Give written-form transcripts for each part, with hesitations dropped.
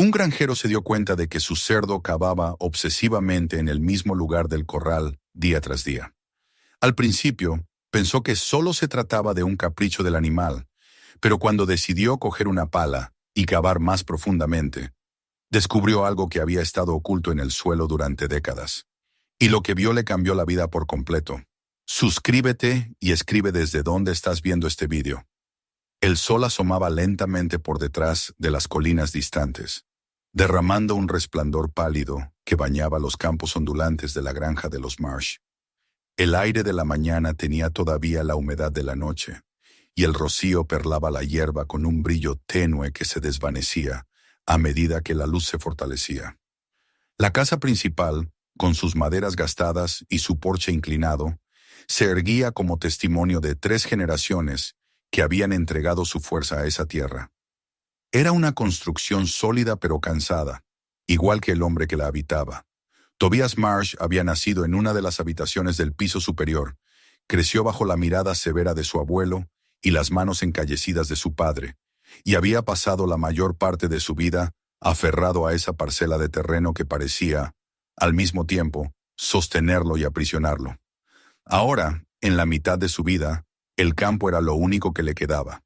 Un granjero se dio cuenta de que su cerdo cavaba obsesivamente en el mismo lugar del corral día tras día. Al principio, pensó que solo se trataba de un capricho del animal, pero cuando decidió coger una pala y cavar más profundamente, descubrió algo que había estado oculto en el suelo durante décadas. Y lo que vio le cambió la vida por completo. Suscríbete y escribe desde dónde estás viendo este vídeo. El sol asomaba lentamente por detrás de las colinas distantes, derramando un resplandor pálido que bañaba los campos ondulantes de la granja de los Marsh. El aire de la mañana tenía todavía la humedad de la noche, y el rocío perlaba la hierba con un brillo tenue que se desvanecía a medida que la luz se fortalecía. La casa principal, con sus maderas gastadas y su porche inclinado, se erguía como testimonio de 3 generaciones que habían entregado su fuerza a esa tierra. Era una construcción sólida pero cansada, igual que el hombre que la habitaba. Tobias Marsh había nacido en una de las habitaciones del piso superior, creció bajo la mirada severa de su abuelo y las manos encallecidas de su padre, y había pasado la mayor parte de su vida aferrado a esa parcela de terreno que parecía, al mismo tiempo, sostenerlo y aprisionarlo. Ahora, en la mitad de su vida, el campo era lo único que le quedaba.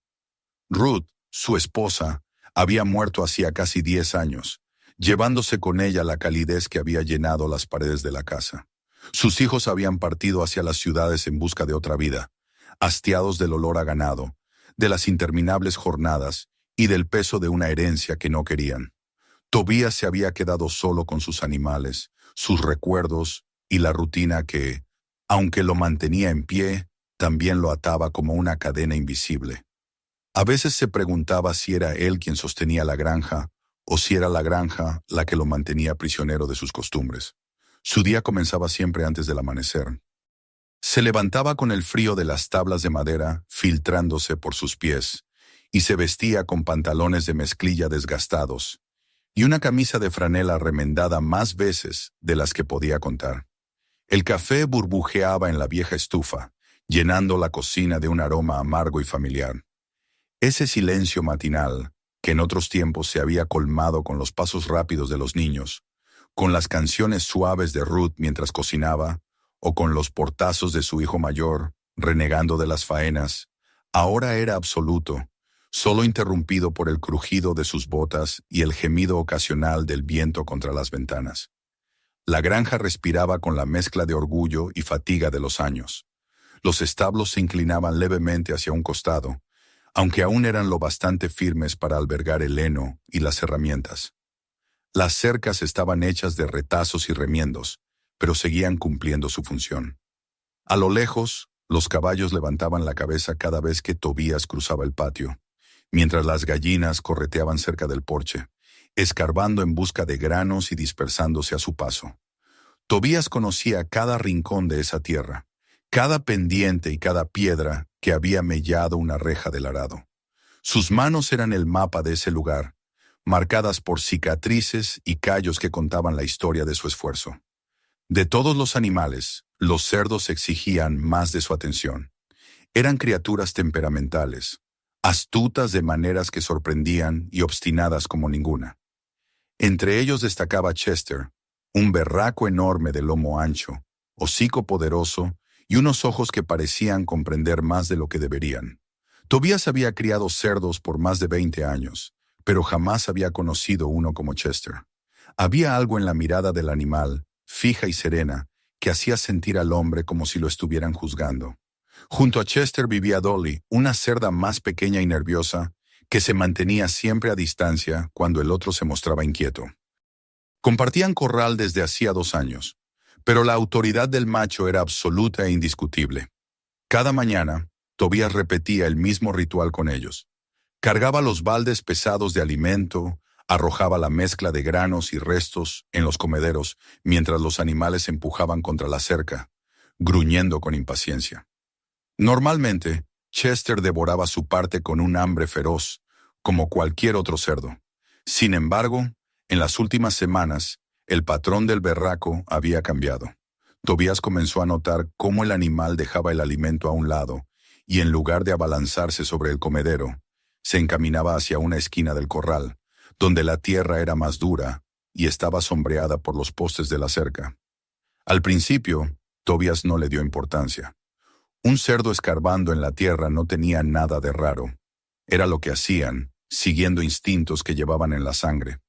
Ruth, su esposa, había muerto hacía casi 10 años, llevándose con ella la calidez que había llenado las paredes de la casa. Sus hijos habían partido hacia las ciudades en busca de otra vida, hastiados del olor a ganado, de las interminables jornadas y del peso de una herencia que no querían. Tobías se había quedado solo con sus animales, sus recuerdos y la rutina que, aunque lo mantenía en pie, también lo ataba como una cadena invisible. A veces se preguntaba si era él quien sostenía la granja o si era la granja la que lo mantenía prisionero de sus costumbres. Su día comenzaba siempre antes del amanecer. Se levantaba con el frío de las tablas de madera filtrándose por sus pies y se vestía con pantalones de mezclilla desgastados y una camisa de franela remendada más veces de las que podía contar. El café burbujeaba en la vieja estufa, llenando la cocina de un aroma amargo y familiar. Ese silencio matinal, que en otros tiempos se había colmado con los pasos rápidos de los niños, con las canciones suaves de Ruth mientras cocinaba, o con los portazos de su hijo mayor, renegando de las faenas, ahora era absoluto, solo interrumpido por el crujido de sus botas y el gemido ocasional del viento contra las ventanas. La granja respiraba con la mezcla de orgullo y fatiga de los años. Los establos se inclinaban levemente hacia un costado, aunque aún eran lo bastante firmes para albergar el heno y las herramientas. Las cercas estaban hechas de retazos y remiendos, pero seguían cumpliendo su función. A lo lejos, los caballos levantaban la cabeza cada vez que Tobías cruzaba el patio, mientras las gallinas correteaban cerca del porche, escarbando en busca de granos y dispersándose a su paso. Tobías conocía cada rincón de esa tierra, cada pendiente y cada piedra que había mellado una reja del arado. Sus manos eran el mapa de ese lugar, marcadas por cicatrices y callos que contaban la historia de su esfuerzo. De todos los animales, los cerdos exigían más de su atención. Eran criaturas temperamentales, astutas de maneras que sorprendían y obstinadas como ninguna. Entre ellos destacaba Chester, un berraco enorme de lomo ancho, hocico poderoso y unos ojos que parecían comprender más de lo que deberían. Tobías había criado cerdos por más de 20 años, pero jamás había conocido uno como Chester. Había algo en la mirada del animal, fija y serena, que hacía sentir al hombre como si lo estuvieran juzgando. Junto a Chester vivía Dolly, una cerda más pequeña y nerviosa, que se mantenía siempre a distancia cuando el otro se mostraba inquieto. Compartían corral desde hacía 2 años, pero la autoridad del macho era absoluta e indiscutible. Cada mañana, Tobías repetía el mismo ritual con ellos. Cargaba los baldes pesados de alimento, arrojaba la mezcla de granos y restos en los comederos mientras los animales empujaban contra la cerca, gruñendo con impaciencia. Normalmente, Chester devoraba su parte con un hambre feroz, como cualquier otro cerdo. Sin embargo, en las últimas semanas, el patrón del berraco había cambiado. Tobías comenzó a notar cómo el animal dejaba el alimento a un lado y en lugar de abalanzarse sobre el comedero, se encaminaba hacia una esquina del corral, donde la tierra era más dura y estaba sombreada por los postes de la cerca. Al principio, Tobías no le dio importancia. Un cerdo escarbando en la tierra no tenía nada de raro. Era lo que hacían, siguiendo instintos que llevaban en la sangre.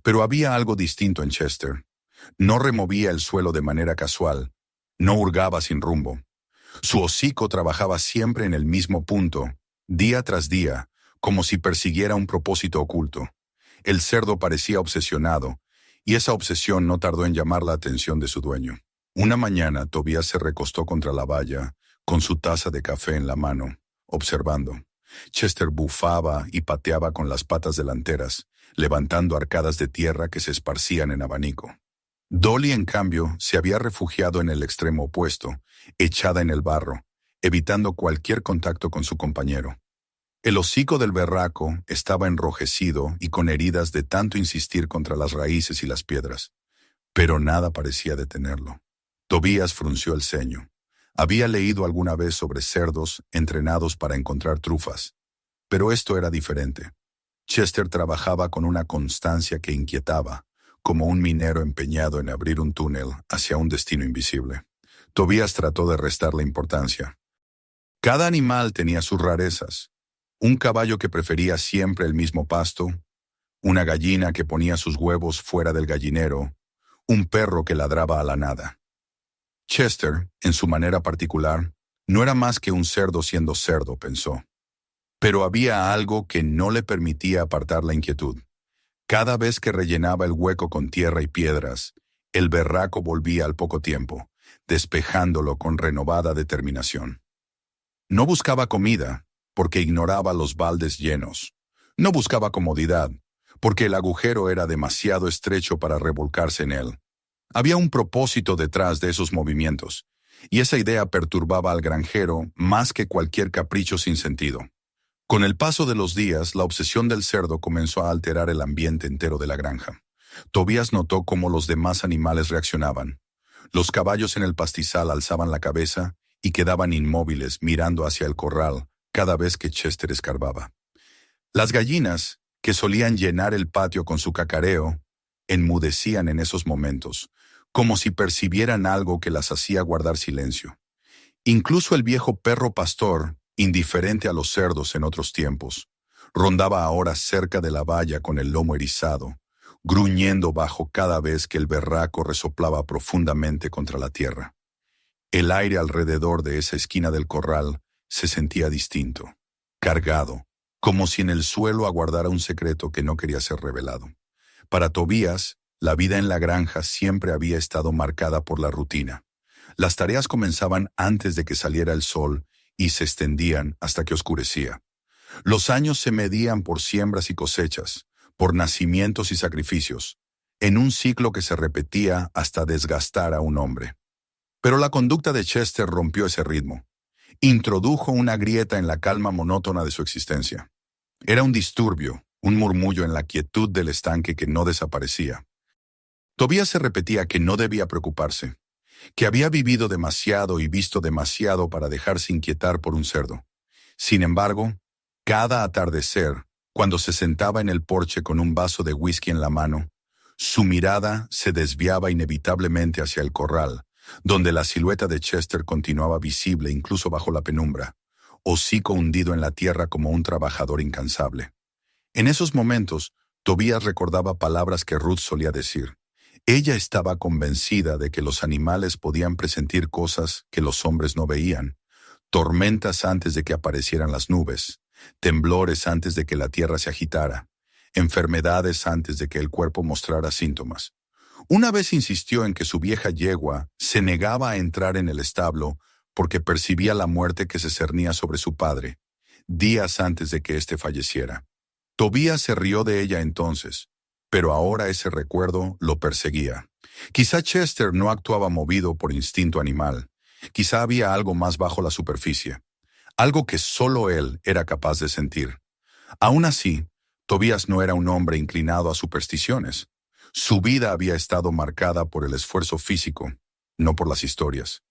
Pero había algo distinto en Chester. No removía el suelo de manera casual. No hurgaba sin rumbo. Su hocico trabajaba siempre en el mismo punto, día tras día, como si persiguiera un propósito oculto. El cerdo parecía obsesionado, y esa obsesión no tardó en llamar la atención de su dueño. Una mañana, Tobías se recostó contra la valla, con su taza de café en la mano, observando. Chester bufaba y pateaba con las patas delanteras, levantando arcadas de tierra que se esparcían en abanico. Dolly, en cambio, se había refugiado en el extremo opuesto, echada en el barro, evitando cualquier contacto con su compañero. El hocico del berraco estaba enrojecido y con heridas de tanto insistir contra las raíces y las piedras. Pero nada parecía detenerlo. Tobías frunció el ceño. Había leído alguna vez sobre cerdos entrenados para encontrar trufas. Pero esto era diferente. Chester trabajaba con una constancia que inquietaba, como un minero empeñado en abrir un túnel hacia un destino invisible. Tobías trató de restarle importancia. Cada animal tenía sus rarezas. Un caballo que prefería siempre el mismo pasto, una gallina que ponía sus huevos fuera del gallinero, un perro que ladraba a la nada. Chester, en su manera particular, no era más que un cerdo siendo cerdo, pensó. Pero había algo que no le permitía apartar la inquietud. Cada vez que rellenaba el hueco con tierra y piedras, el berraco volvía al poco tiempo, despejándolo con renovada determinación. No buscaba comida, porque ignoraba los baldes llenos. No buscaba comodidad, porque el agujero era demasiado estrecho para revolcarse en él. Había un propósito detrás de esos movimientos, y esa idea perturbaba al granjero más que cualquier capricho sin sentido. Con el paso de los días, la obsesión del cerdo comenzó a alterar el ambiente entero de la granja. Tobías notó cómo los demás animales reaccionaban. Los caballos en el pastizal alzaban la cabeza y quedaban inmóviles mirando hacia el corral cada vez que Chester escarbaba. Las gallinas, que solían llenar el patio con su cacareo, enmudecían en esos momentos, como si percibieran algo que las hacía guardar silencio. Incluso el viejo perro pastor, indiferente a los cerdos en otros tiempos, rondaba ahora cerca de la valla con el lomo erizado, gruñendo bajo cada vez que el berraco resoplaba profundamente contra la tierra. El aire alrededor de esa esquina del corral se sentía distinto, cargado, como si en el suelo aguardara un secreto que no quería ser revelado. Para Tobías, la vida en la granja siempre había estado marcada por la rutina. Las tareas comenzaban antes de que saliera el sol y se extendían hasta que oscurecía. Los años se medían por siembras y cosechas, por nacimientos y sacrificios, en un ciclo que se repetía hasta desgastar a un hombre. Pero la conducta de Chester rompió ese ritmo. Introdujo una grieta en la calma monótona de su existencia. Era un disturbio, un murmullo en la quietud del estanque que no desaparecía. Tobías se repetía que no debía preocuparse, que había vivido demasiado y visto demasiado para dejarse inquietar por un cerdo. Sin embargo, cada atardecer, cuando se sentaba en el porche con un vaso de whisky en la mano, su mirada se desviaba inevitablemente hacia el corral, donde la silueta de Chester continuaba visible incluso bajo la penumbra, hocico hundido en la tierra como un trabajador incansable. En esos momentos, Tobías recordaba palabras que Ruth solía decir. Ella estaba convencida de que los animales podían presentir cosas que los hombres no veían, tormentas antes de que aparecieran las nubes, temblores antes de que la tierra se agitara, enfermedades antes de que el cuerpo mostrara síntomas. Una vez insistió en que su vieja yegua se negaba a entrar en el establo porque percibía la muerte que se cernía sobre su padre, días antes de que éste falleciera. Tobías se rió de ella entonces, pero ahora ese recuerdo lo perseguía. Quizá Chester no actuaba movido por instinto animal. Quizá había algo más bajo la superficie, algo que solo él era capaz de sentir. Aún así, Tobías no era un hombre inclinado a supersticiones. Su vida había estado marcada por el esfuerzo físico, no por las historias.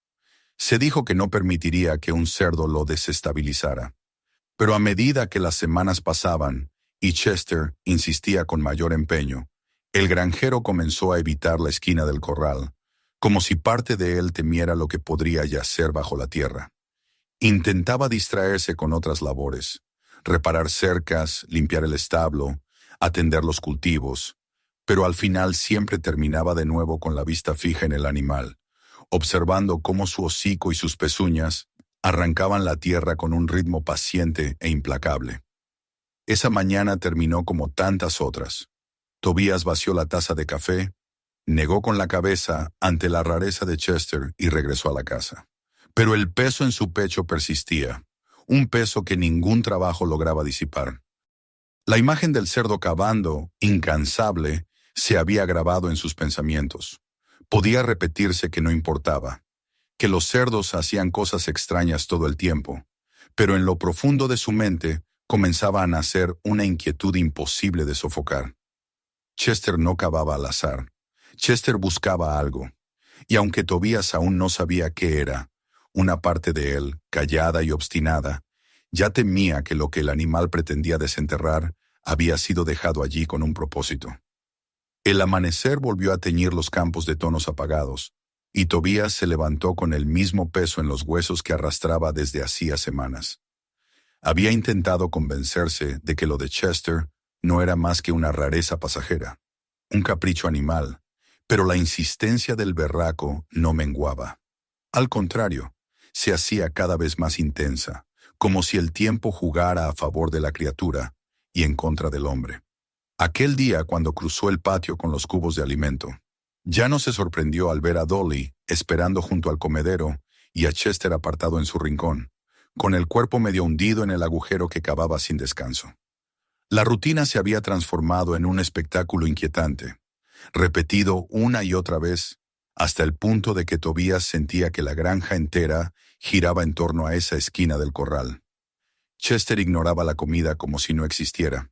Se dijo que no permitiría que un cerdo lo desestabilizara. Pero a medida que las semanas pasaban y Chester insistía con mayor empeño, el granjero comenzó a evitar la esquina del corral, como si parte de él temiera lo que podría yacer bajo la tierra. Intentaba distraerse con otras labores, reparar cercas, limpiar el establo, atender los cultivos, pero al final siempre terminaba de nuevo con la vista fija en el animal, observando cómo su hocico y sus pezuñas arrancaban la tierra con un ritmo paciente e implacable. Esa mañana terminó como tantas otras. Tobías vació la taza de café, negó con la cabeza ante la rareza de Chester y regresó a la casa. Pero el peso en su pecho persistía, un peso que ningún trabajo lograba disipar. La imagen del cerdo cavando, incansable, se había grabado en sus pensamientos. Podía repetirse que no importaba, que los cerdos hacían cosas extrañas todo el tiempo, pero en lo profundo de su mente comenzaba a nacer una inquietud imposible de sofocar. Chester no cavaba al azar. Chester buscaba algo, y aunque Tobías aún no sabía qué era, una parte de él, callada y obstinada, ya temía que lo que el animal pretendía desenterrar había sido dejado allí con un propósito. El amanecer volvió a teñir los campos de tonos apagados, y Tobías se levantó con el mismo peso en los huesos que arrastraba desde hacía semanas. Había intentado convencerse de que lo de Chester no era más que una rareza pasajera, un capricho animal, pero la insistencia del berraco no menguaba. Al contrario, se hacía cada vez más intensa, como si el tiempo jugara a favor de la criatura y en contra del hombre. Aquel día, cuando cruzó el patio con los cubos de alimento, ya no se sorprendió al ver a Dolly esperando junto al comedero y a Chester apartado en su rincón, con el cuerpo medio hundido en el agujero que cavaba sin descanso. La rutina se había transformado en un espectáculo inquietante, repetido una y otra vez, hasta el punto de que Tobías sentía que la granja entera giraba en torno a esa esquina del corral. Chester ignoraba la comida como si no existiera.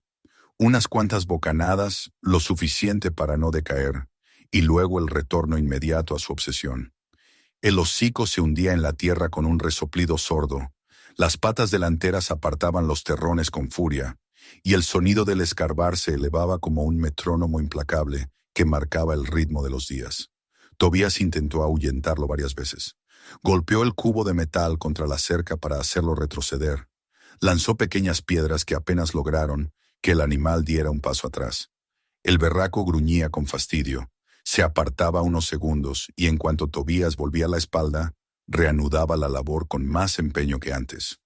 Unas cuantas bocanadas, lo suficiente para no decaer, y luego el retorno inmediato a su obsesión. El hocico se hundía en la tierra con un resoplido sordo, las patas delanteras apartaban los terrones con furia, y el sonido del escarbar se elevaba como un metrónomo implacable que marcaba el ritmo de los días. Tobías intentó ahuyentarlo varias veces. Golpeó el cubo de metal contra la cerca para hacerlo retroceder. Lanzó pequeñas piedras que apenas lograron que el animal diera un paso atrás. El berraco gruñía con fastidio. Se apartaba unos segundos y en cuanto Tobías volvía la espalda, reanudaba la labor con más empeño que antes.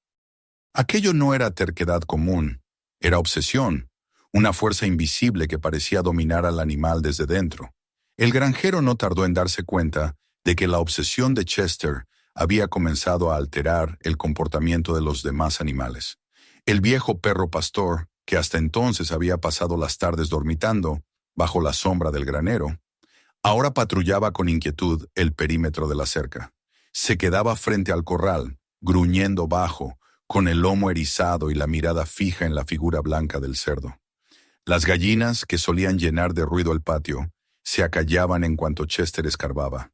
Aquello no era terquedad común, era obsesión, una fuerza invisible que parecía dominar al animal desde dentro. El granjero no tardó en darse cuenta de que la obsesión de Chester había comenzado a alterar el comportamiento de los demás animales. El viejo perro pastor, que hasta entonces había pasado las tardes dormitando bajo la sombra del granero, ahora patrullaba con inquietud el perímetro de la cerca. Se quedaba frente al corral, gruñendo bajo, con el lomo erizado y la mirada fija en la figura blanca del cerdo. Las gallinas, que solían llenar de ruido el patio, se acallaban en cuanto Chester escarbaba.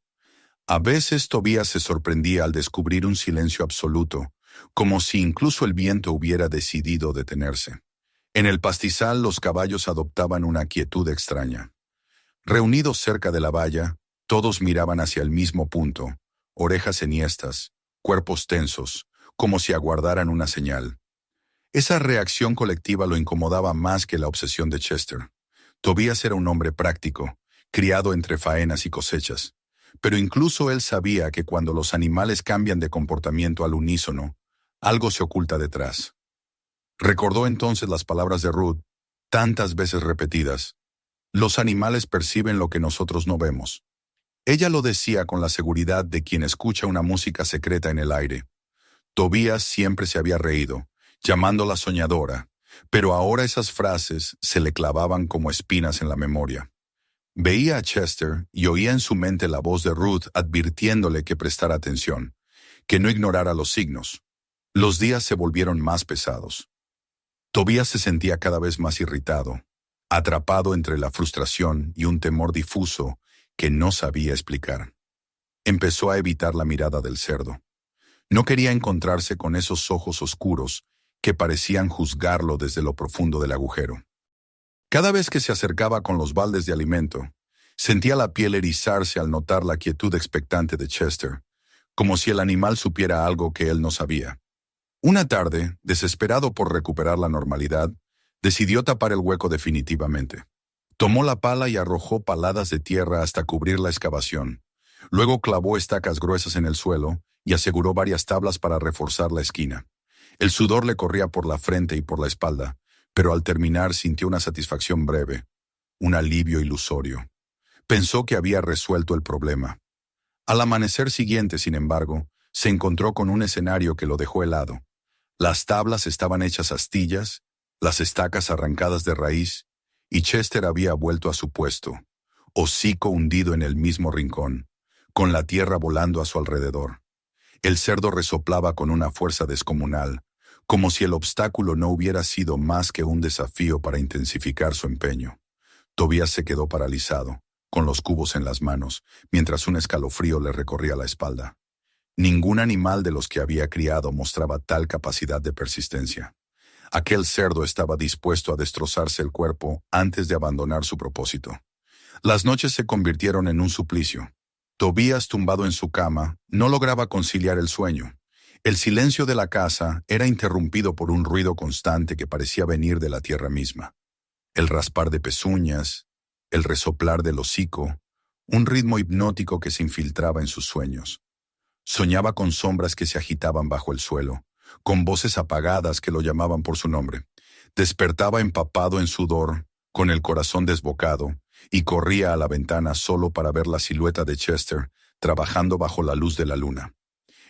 A veces Tobías se sorprendía al descubrir un silencio absoluto, como si incluso el viento hubiera decidido detenerse. En el pastizal los caballos adoptaban una quietud extraña. Reunidos cerca de la valla, todos miraban hacia el mismo punto, orejas enhiestas, cuerpos tensos, como si aguardaran una señal. Esa reacción colectiva lo incomodaba más que la obsesión de Chester. Tobías era un hombre práctico, criado entre faenas y cosechas, pero incluso él sabía que cuando los animales cambian de comportamiento al unísono, algo se oculta detrás. Recordó entonces las palabras de Ruth, tantas veces repetidas: los animales perciben lo que nosotros no vemos. Ella lo decía con la seguridad de quien escucha una música secreta en el aire. Tobías siempre se había reído, llamándola soñadora, pero ahora esas frases se le clavaban como espinas en la memoria. Veía a Chester y oía en su mente la voz de Ruth advirtiéndole que prestara atención, que no ignorara los signos. Los días se volvieron más pesados. Tobías se sentía cada vez más irritado, atrapado entre la frustración y un temor difuso que no sabía explicar. Empezó a evitar la mirada del cerdo. No quería encontrarse con esos ojos oscuros que parecían juzgarlo desde lo profundo del agujero. Cada vez que se acercaba con los baldes de alimento, sentía la piel erizarse al notar la quietud expectante de Chester, como si el animal supiera algo que él no sabía. Una tarde, desesperado por recuperar la normalidad, decidió tapar el hueco definitivamente. Tomó la pala y arrojó paladas de tierra hasta cubrir la excavación. Luego clavó estacas gruesas en el suelo y aseguró varias tablas para reforzar la esquina. El sudor le corría por la frente y por la espalda, pero al terminar sintió una satisfacción breve, un alivio ilusorio. Pensó que había resuelto el problema. Al amanecer siguiente, sin embargo, se encontró con un escenario que lo dejó helado. Las tablas estaban hechas astillas, las estacas arrancadas de raíz, y Chester había vuelto a su puesto, hocico hundido en el mismo rincón, con la tierra volando a su alrededor. El cerdo resoplaba con una fuerza descomunal, como si el obstáculo no hubiera sido más que un desafío para intensificar su empeño. Tobías se quedó paralizado, con los cubos en las manos, mientras un escalofrío le recorría la espalda. Ningún animal de los que había criado mostraba tal capacidad de persistencia. Aquel cerdo estaba dispuesto a destrozarse el cuerpo antes de abandonar su propósito. Las noches se convirtieron en un suplicio. Tobías, tumbado en su cama, no lograba conciliar el sueño. El silencio de la casa era interrumpido por un ruido constante que parecía venir de la tierra misma. El raspar de pezuñas, el resoplar del hocico, un ritmo hipnótico que se infiltraba en sus sueños. Soñaba con sombras que se agitaban bajo el suelo, con voces apagadas que lo llamaban por su nombre. Despertaba empapado en sudor, con el corazón desbocado, y corría a la ventana solo para ver la silueta de Chester trabajando bajo la luz de la luna.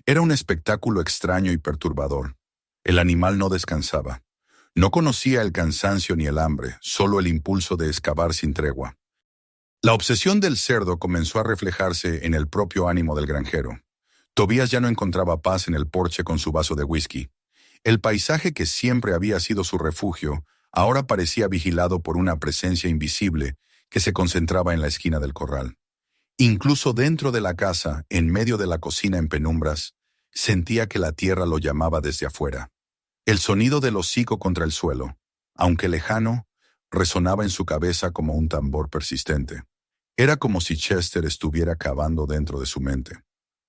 Era un espectáculo extraño y perturbador. El animal no descansaba. No conocía el cansancio ni el hambre, solo el impulso de excavar sin tregua. La obsesión del cerdo comenzó a reflejarse en el propio ánimo del granjero. Tobías ya no encontraba paz en el porche con su vaso de whisky. El paisaje que siempre había sido su refugio ahora parecía vigilado por una presencia invisible que se concentraba en la esquina del corral. Incluso dentro de la casa, en medio de la cocina en penumbras, sentía que la tierra lo llamaba desde afuera. El sonido del hocico contra el suelo, aunque lejano, resonaba en su cabeza como un tambor persistente. Era como si Chester estuviera cavando dentro de su mente.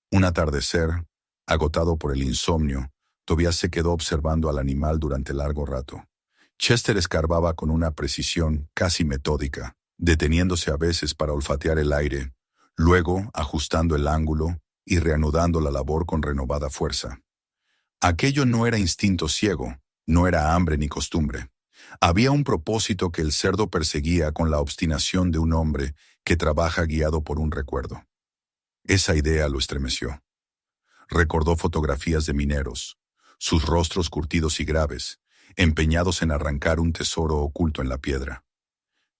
Un atardecer, agotado por el insomnio, Tobías se quedó observando al animal durante largo rato. Chester escarbaba con una precisión casi metódica, deteniéndose a veces para olfatear el aire, luego ajustando el ángulo y reanudando la labor con renovada fuerza. Aquello no era instinto ciego, no era hambre ni costumbre. Había un propósito que el cerdo perseguía con la obstinación de un hombre que trabaja guiado por un recuerdo. Esa idea lo estremeció. Recordó fotografías de mineros, sus rostros curtidos y graves, empeñados en arrancar un tesoro oculto en la piedra.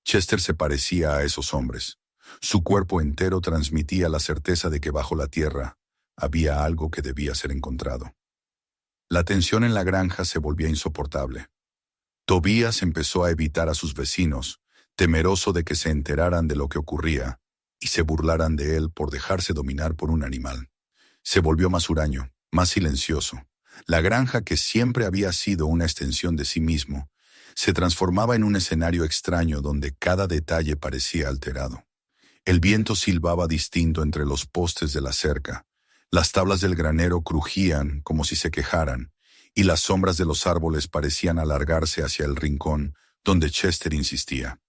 Chester se parecía a esos hombres. Su cuerpo entero transmitía la certeza de que bajo la tierra había algo que debía ser encontrado. La tensión en la granja se volvía insoportable. Tobías empezó a evitar a sus vecinos, temeroso de que se enteraran de lo que ocurría y se burlaran de él por dejarse dominar por un animal. Se volvió más huraño, más silencioso. La granja, que siempre había sido una extensión de sí mismo, se transformaba en un escenario extraño donde cada detalle parecía alterado. El viento silbaba distinto entre los postes de la cerca, las tablas del granero crujían como si se quejaran, y las sombras de los árboles parecían alargarse hacia el rincón donde Chester insistía.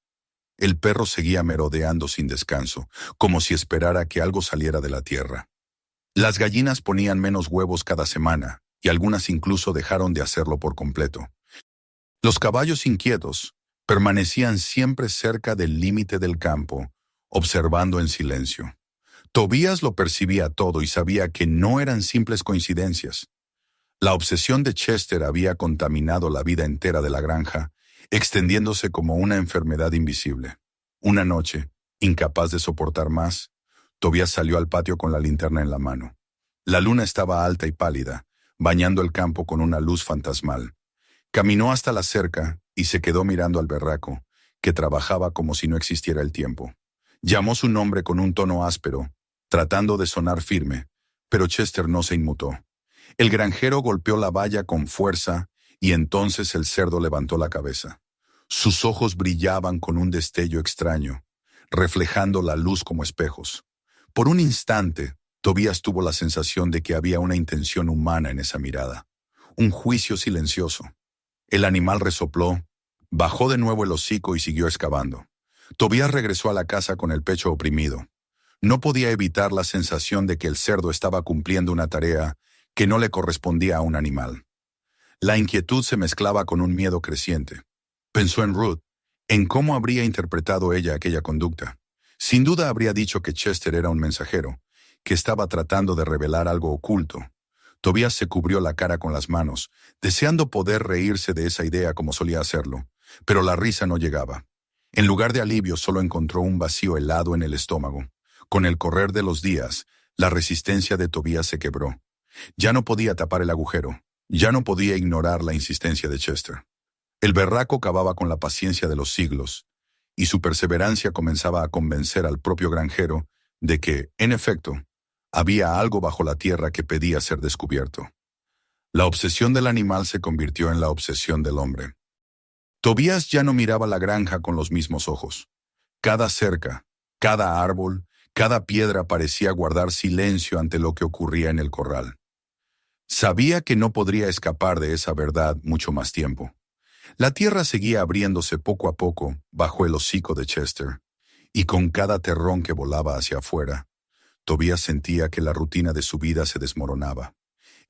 El perro seguía merodeando sin descanso, como si esperara que algo saliera de la tierra. Las gallinas ponían menos huevos cada semana, y algunas incluso dejaron de hacerlo por completo. Los caballos inquietos permanecían siempre cerca del límite del campo, observando en silencio. Tobías lo percibía todo y sabía que no eran simples coincidencias. La obsesión de Chester había contaminado la vida entera de la granja, extendiéndose como una enfermedad invisible. Una noche, incapaz de soportar más, Tobías salió al patio con la linterna en la mano. La luna estaba alta y pálida, bañando el campo con una luz fantasmal. Caminó hasta la cerca y se quedó mirando al berraco, que trabajaba como si no existiera el tiempo. Llamó su nombre con un tono áspero, tratando de sonar firme, pero Chester no se inmutó. El granjero golpeó la valla con fuerza Y entonces el cerdo levantó la cabeza. Sus ojos brillaban con un destello extraño, reflejando la luz como espejos. Por un instante, Tobías tuvo la sensación de que había una intención humana en esa mirada, un juicio silencioso. El animal resopló, bajó de nuevo el hocico y siguió excavando. Tobías regresó a la casa con el pecho oprimido. No podía evitar la sensación de que el cerdo estaba cumpliendo una tarea que no le correspondía a un animal. La inquietud se mezclaba con un miedo creciente. Pensó en Ruth, en cómo habría interpretado ella aquella conducta. Sin duda habría dicho que Chester era un mensajero, que estaba tratando de revelar algo oculto. Tobías se cubrió la cara con las manos, deseando poder reírse de esa idea como solía hacerlo, pero la risa no llegaba. En lugar de alivio, solo encontró un vacío helado en el estómago. Con el correr de los días, la resistencia de Tobías se quebró. Ya no podía tapar el agujero, ya no podía ignorar la insistencia de Chester. El berraco cavaba con la paciencia de los siglos, y su perseverancia comenzaba a convencer al propio granjero de que, en efecto, había algo bajo la tierra que pedía ser descubierto. La obsesión del animal se convirtió en la obsesión del hombre. Tobías ya no miraba la granja con los mismos ojos. Cada cerca, cada árbol, cada piedra parecía guardar silencio ante lo que ocurría en el corral. Sabía que no podría escapar de esa verdad mucho más tiempo. La tierra seguía abriéndose poco a poco bajo el hocico de Chester, y con cada terrón que volaba hacia afuera, Tobías sentía que la rutina de su vida se desmoronaba.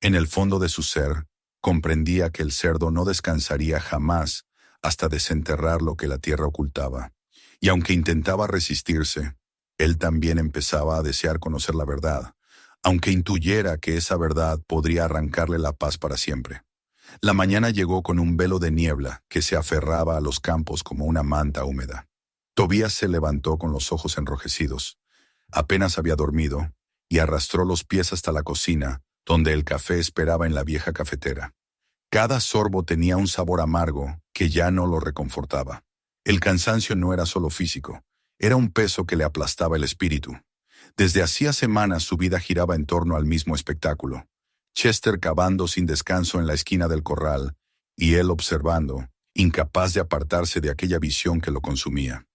En el fondo de su ser, comprendía que el cerdo no descansaría jamás hasta desenterrar lo que la tierra ocultaba. Y aunque intentaba resistirse, él también empezaba a desear conocer la verdad, aunque intuyera que esa verdad podría arrancarle la paz para siempre. La mañana llegó con un velo de niebla que se aferraba a los campos como una manta húmeda. Tobías se levantó con los ojos enrojecidos. Apenas había dormido, y arrastró los pies hasta la cocina, donde el café esperaba en la vieja cafetera. Cada sorbo tenía un sabor amargo que ya no lo reconfortaba. El cansancio no era solo físico, era un peso que le aplastaba el espíritu. Desde hacía semanas su vida giraba en torno al mismo espectáculo. Chester cavando sin descanso en la esquina del corral, y él observando, incapaz de apartarse de aquella visión que lo consumía.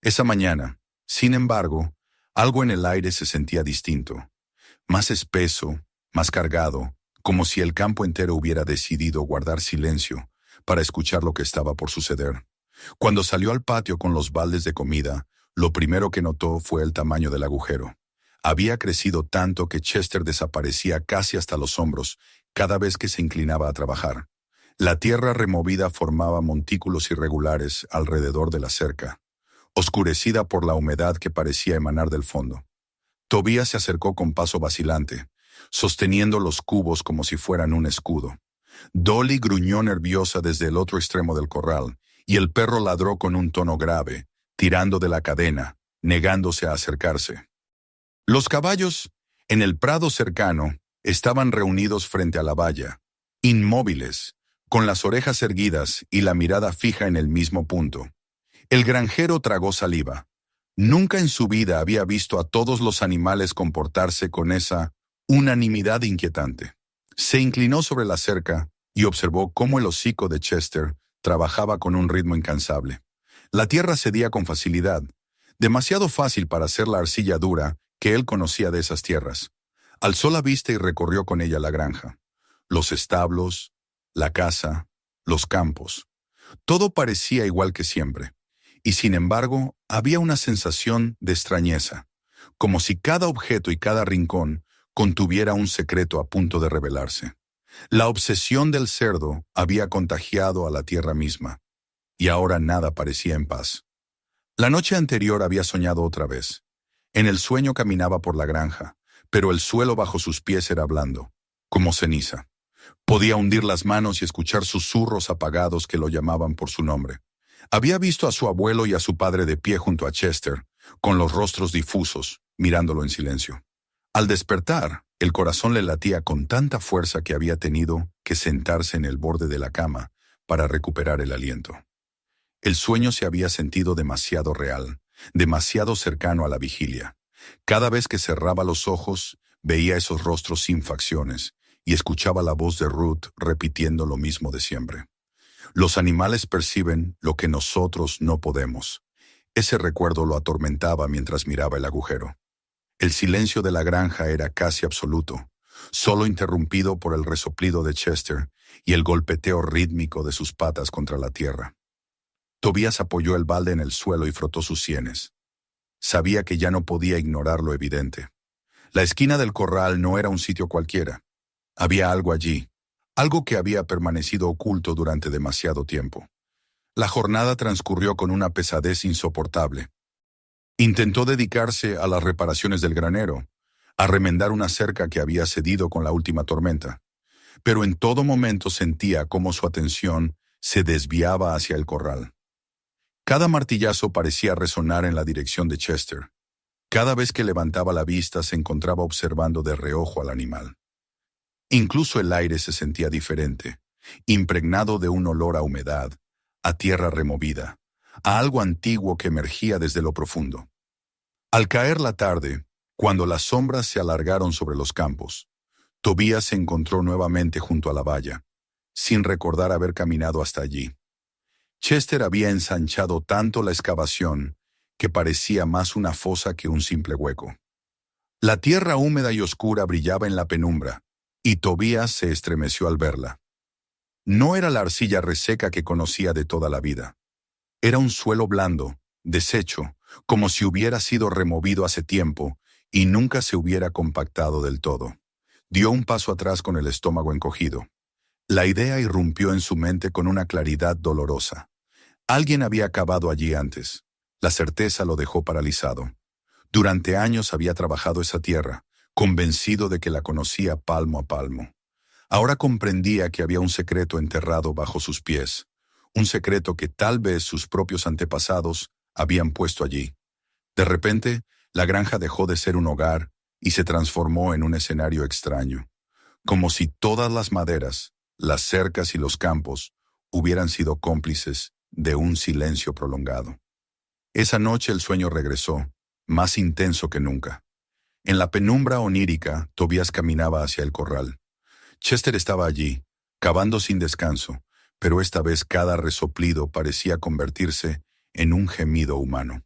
Esa mañana, sin embargo, algo en el aire se sentía distinto, más espeso, más cargado, como si el campo entero hubiera decidido guardar silencio para escuchar lo que estaba por suceder. Cuando salió al patio con los baldes de comida, lo primero que notó fue el tamaño del agujero. Había crecido tanto que Chester desaparecía casi hasta los hombros cada vez que se inclinaba a trabajar. La tierra removida formaba montículos irregulares alrededor de la cerca, oscurecida por la humedad que parecía emanar del fondo. Tobías se acercó con paso vacilante, sosteniendo los cubos como si fueran un escudo. Dolly gruñó nerviosa desde el otro extremo del corral, y el perro ladró con un tono grave, tirando de la cadena, negándose a acercarse. Los caballos, en el prado cercano, estaban reunidos frente a la valla, inmóviles, con las orejas erguidas y la mirada fija en el mismo punto. El granjero tragó saliva. Nunca en su vida había visto a todos los animales comportarse con esa unanimidad inquietante. Se inclinó sobre la cerca y observó cómo el hocico de Chester trabajaba con un ritmo incansable. La tierra cedía con facilidad, demasiado fácil para ser la arcilla dura que él conocía de esas tierras. Alzó la vista y recorrió con ella la granja, los establos, la casa, los campos. Todo parecía igual que siempre, y sin embargo había una sensación de extrañeza, como si cada objeto y cada rincón contuviera un secreto a punto de revelarse. La obsesión del cerdo había contagiado a la tierra misma, y ahora nada parecía en paz. La noche anterior había soñado otra vez. En el sueño caminaba por la granja, pero el suelo bajo sus pies era blando, como ceniza. Podía hundir las manos y escuchar susurros apagados que lo llamaban por su nombre. Había visto a su abuelo y a su padre de pie junto a Chester, con los rostros difusos, mirándolo en silencio. Al despertar, el corazón le latía con tanta fuerza que había tenido que sentarse en el borde de la cama para recuperar el aliento. El sueño se había sentido demasiado real, demasiado cercano a la vigilia. Cada vez que cerraba los ojos, veía esos rostros sin facciones, y escuchaba la voz de Ruth repitiendo lo mismo de siempre. Los animales perciben lo que nosotros no podemos. Ese recuerdo lo atormentaba mientras miraba el agujero. El silencio de la granja era casi absoluto, solo interrumpido por el resoplido de Chester y el golpeteo rítmico de sus patas contra la tierra. Tobías apoyó el balde en el suelo y frotó sus sienes. Sabía que ya no podía ignorar lo evidente. La esquina del corral no era un sitio cualquiera. Había algo allí, algo que había permanecido oculto durante demasiado tiempo. La jornada transcurrió con una pesadez insoportable. Intentó dedicarse a las reparaciones del granero, a remendar una cerca que había cedido con la última tormenta, pero en todo momento sentía cómo su atención se desviaba hacia el corral. Cada martillazo parecía resonar en la dirección de Chester. Cada vez que levantaba la vista se encontraba observando de reojo al animal. Incluso el aire se sentía diferente, impregnado de un olor a humedad, a tierra removida, a algo antiguo que emergía desde lo profundo. Al caer la tarde, cuando las sombras se alargaron sobre los campos, Tobías se encontró nuevamente junto a la valla, sin recordar haber caminado hasta allí. Chester había ensanchado tanto la excavación que parecía más una fosa que un simple hueco. La tierra húmeda y oscura brillaba en la penumbra, y Tobías se estremeció al verla. No era la arcilla reseca que conocía de toda la vida. Era un suelo blando, deshecho, como si hubiera sido removido hace tiempo y nunca se hubiera compactado del todo. Dio un paso atrás con el estómago encogido. La idea irrumpió en su mente con una claridad dolorosa. Alguien había cavado allí antes. La certeza lo dejó paralizado. Durante años había trabajado esa tierra, convencido de que la conocía palmo a palmo. Ahora comprendía que había un secreto enterrado bajo sus pies, un secreto que tal vez sus propios antepasados habían puesto allí. De repente, la granja dejó de ser un hogar y se transformó en un escenario extraño, como si todas las maderas, las cercas y los campos hubieran sido cómplices de un silencio prolongado. Esa noche el sueño regresó, más intenso que nunca. En la penumbra onírica, Tobías caminaba hacia el corral. Chester estaba allí, cavando sin descanso, pero esta vez cada resoplido parecía convertirse en un gemido humano.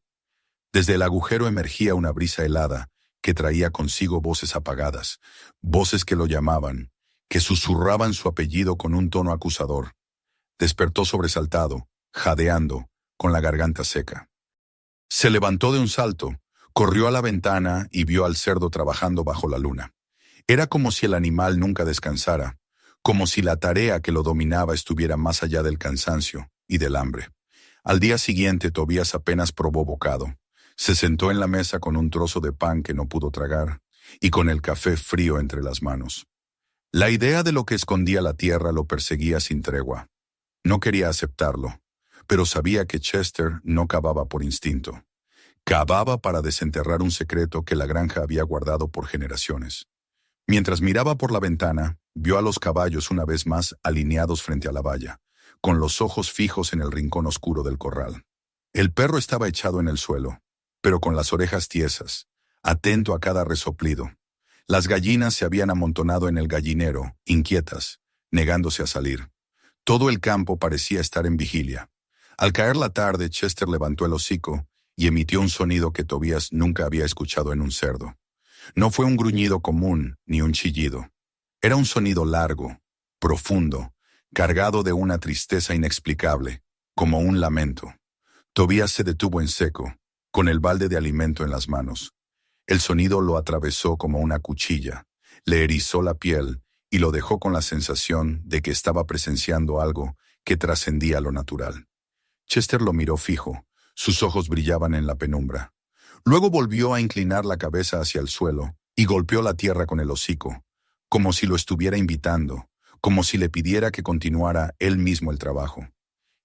Desde el agujero emergía una brisa helada que traía consigo voces apagadas, voces que lo llamaban, que susurraban su apellido con un tono acusador. Despertó sobresaltado, jadeando, con la garganta seca. Se levantó de un salto, corrió a la ventana y vio al cerdo trabajando bajo la luna. Era como si el animal nunca descansara, como si la tarea que lo dominaba estuviera más allá del cansancio y del hambre. Al día siguiente Tobías apenas probó bocado. Se sentó en la mesa con un trozo de pan que no pudo tragar y con el café frío entre las manos. La idea de lo que escondía la tierra lo perseguía sin tregua. No quería aceptarlo, pero sabía que Chester no cavaba por instinto. Cavaba para desenterrar un secreto que la granja había guardado por generaciones. Mientras miraba por la ventana, vio a los caballos una vez más alineados frente a la valla, con los ojos fijos en el rincón oscuro del corral. El perro estaba echado en el suelo, pero con las orejas tiesas, atento a cada resoplido. Las gallinas se habían amontonado en el gallinero, inquietas, negándose a salir. Todo el campo parecía estar en vigilia. Al caer la tarde, Chester levantó el hocico y emitió un sonido que Tobías nunca había escuchado en un cerdo. No fue un gruñido común ni un chillido. Era un sonido largo, profundo, cargado de una tristeza inexplicable, como un lamento. Tobías se detuvo en seco, con el balde de alimento en las manos. El sonido lo atravesó como una cuchilla, le erizó la piel y lo dejó con la sensación de que estaba presenciando algo que trascendía lo natural. Chester lo miró fijo. Sus ojos brillaban en la penumbra. Luego volvió a inclinar la cabeza hacia el suelo y golpeó la tierra con el hocico, como si lo estuviera invitando, como si le pidiera que continuara él mismo el trabajo.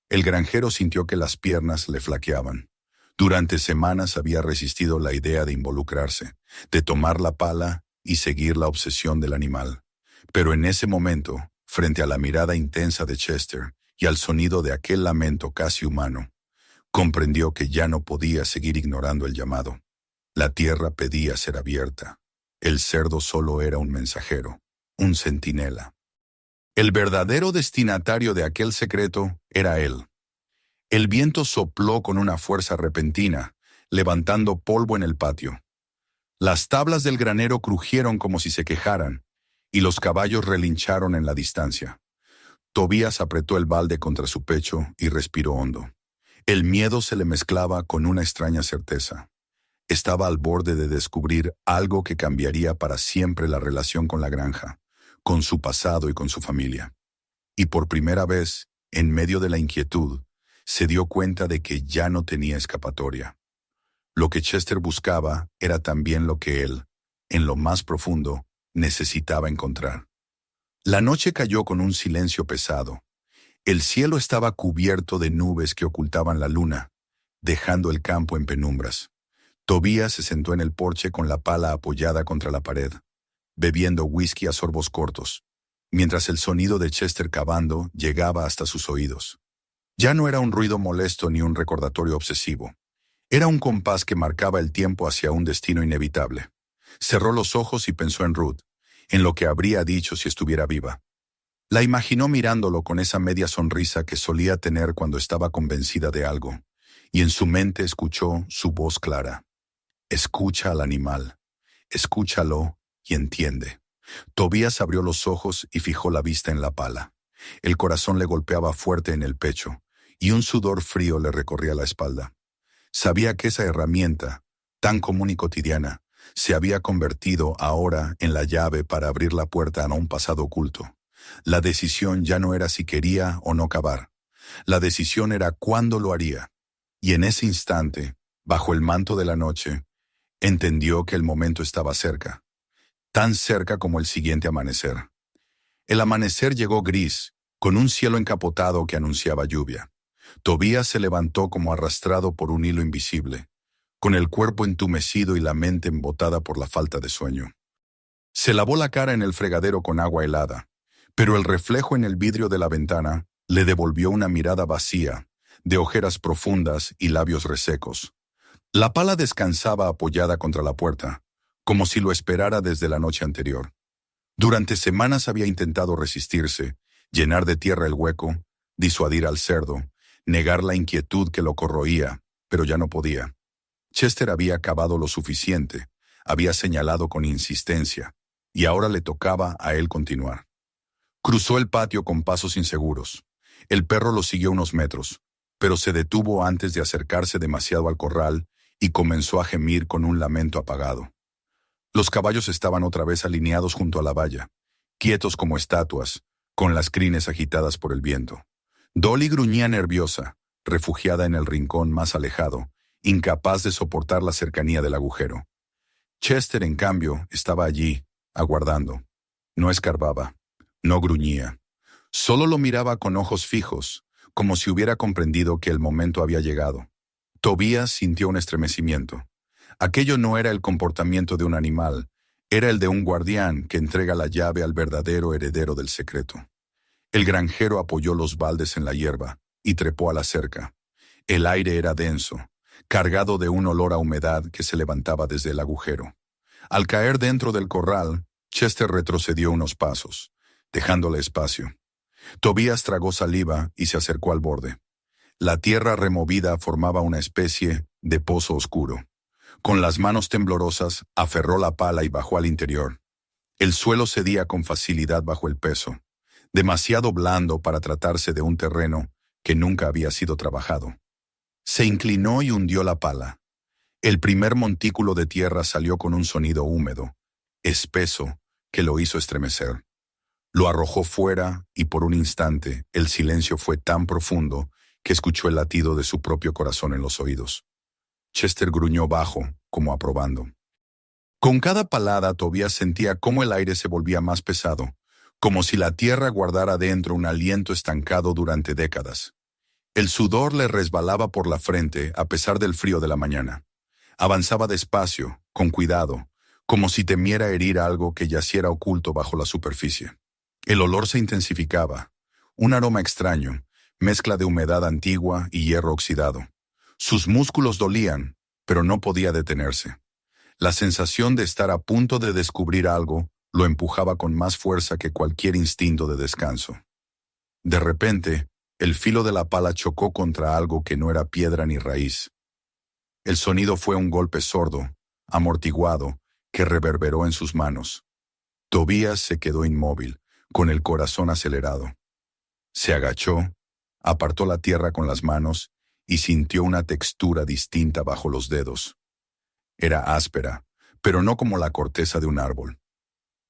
El granjero sintió que las piernas le flaqueaban. Durante semanas había resistido la idea de involucrarse, de tomar la pala y seguir la obsesión del animal. Pero en ese momento, frente a la mirada intensa de Chester y al sonido de aquel lamento casi humano, comprendió que ya no podía seguir ignorando el llamado. La tierra pedía ser abierta. El cerdo solo era un mensajero. un centinela. El verdadero destinatario de aquel secreto era él. El viento sopló con una fuerza repentina, levantando polvo en el patio. Las tablas del granero crujieron como si se quejaran, y los caballos relincharon en la distancia. Tobías apretó el balde contra su pecho y respiró hondo. El miedo se le mezclaba con una extraña certeza. Estaba al borde de descubrir algo que cambiaría para siempre la relación con la granja, con su pasado y con su familia. Y por primera vez, en medio de la inquietud, se dio cuenta de que ya no tenía escapatoria. Lo que Chester buscaba era también lo que él, en lo más profundo, necesitaba encontrar. La noche cayó con un silencio pesado. El cielo estaba cubierto de nubes que ocultaban la luna, dejando el campo en penumbras. Tobías se sentó en el porche con la pala apoyada contra la pared, bebiendo whisky a sorbos cortos, mientras el sonido de Chester cavando llegaba hasta sus oídos. Ya no era un ruido molesto ni un recordatorio obsesivo. Era un compás que marcaba el tiempo hacia un destino inevitable. Cerró los ojos y pensó en Ruth, en lo que habría dicho si estuviera viva. La imaginó mirándolo con esa media sonrisa que solía tener cuando estaba convencida de algo, y en su mente escuchó su voz clara. Escucha al animal, escúchalo y entiende. Tobías abrió los ojos y fijó la vista en la pala. El corazón le golpeaba fuerte en el pecho, y un sudor frío le recorría la espalda. Sabía que esa herramienta, tan común y cotidiana, se había convertido ahora en la llave para abrir la puerta a un pasado oculto. La decisión ya no era si quería o no cavar. La decisión era cuándo lo haría. Y en ese instante, bajo el manto de la noche, entendió que el momento estaba cerca, tan cerca como el siguiente amanecer. El amanecer llegó gris, con un cielo encapotado que anunciaba lluvia. Tobías se levantó como arrastrado por un hilo invisible, con el cuerpo entumecido y la mente embotada por la falta de sueño. Se lavó la cara en el fregadero con agua helada, pero el reflejo en el vidrio de la ventana le devolvió una mirada vacía, de ojeras profundas y labios resecos. La pala descansaba apoyada contra la puerta, como si lo esperara desde la noche anterior. Durante semanas había intentado resistirse, llenar de tierra el hueco, disuadir al cerdo, negar la inquietud que lo corroía, pero ya no podía. Chester había cavado lo suficiente, había señalado con insistencia, y ahora le tocaba a él continuar. Cruzó el patio con pasos inseguros. El perro lo siguió unos metros, pero se detuvo antes de acercarse demasiado al corral y comenzó a gemir con un lamento apagado. Los caballos estaban otra vez alineados junto a la valla, quietos como estatuas, con las crines agitadas por el viento. Dolly gruñía nerviosa, refugiada en el rincón más alejado, incapaz de soportar la cercanía del agujero. Chester, en cambio, estaba allí, aguardando. No escarbaba, no gruñía. Solo lo miraba con ojos fijos, como si hubiera comprendido que el momento había llegado. Tobías sintió un estremecimiento. Aquello no era el comportamiento de un animal, era el de un guardián que entrega la llave al verdadero heredero del secreto. El granjero apoyó los baldes en la hierba y trepó a la cerca. El aire era denso, cargado de un olor a humedad que se levantaba desde el agujero. Al caer dentro del corral, Chester retrocedió unos pasos, dejándole espacio. Tobías tragó saliva y se acercó al borde. La tierra removida formaba una especie de pozo oscuro. Con las manos temblorosas, aferró la pala y bajó al interior. El suelo cedía con facilidad bajo el peso, demasiado blando para tratarse de un terreno que nunca había sido trabajado. Se inclinó y hundió la pala. El primer montículo de tierra salió con un sonido húmedo, espeso, que lo hizo estremecer. Lo arrojó fuera y por un instante el silencio fue tan profundo que escuchó el latido de su propio corazón en los oídos. Chester gruñó bajo, como aprobando. Con cada palada Tobías sentía cómo el aire se volvía más pesado, como si la tierra guardara dentro un aliento estancado durante décadas. El sudor le resbalaba por la frente a pesar del frío de la mañana. Avanzaba despacio, con cuidado, como si temiera herir algo que yaciera oculto bajo la superficie. El olor se intensificaba, un aroma extraño, mezcla de humedad antigua y hierro oxidado. Sus músculos dolían, pero no podía detenerse. La sensación de estar a punto de descubrir algo Lo empujaba con más fuerza que cualquier instinto de descanso. De repente, el filo de la pala chocó contra algo que no era piedra ni raíz. El sonido fue un golpe sordo, amortiguado, que reverberó en sus manos. Tobías se quedó inmóvil, con el corazón acelerado. Se agachó, apartó la tierra con las manos y sintió una textura distinta bajo los dedos. Era áspera, pero no como la corteza de un árbol.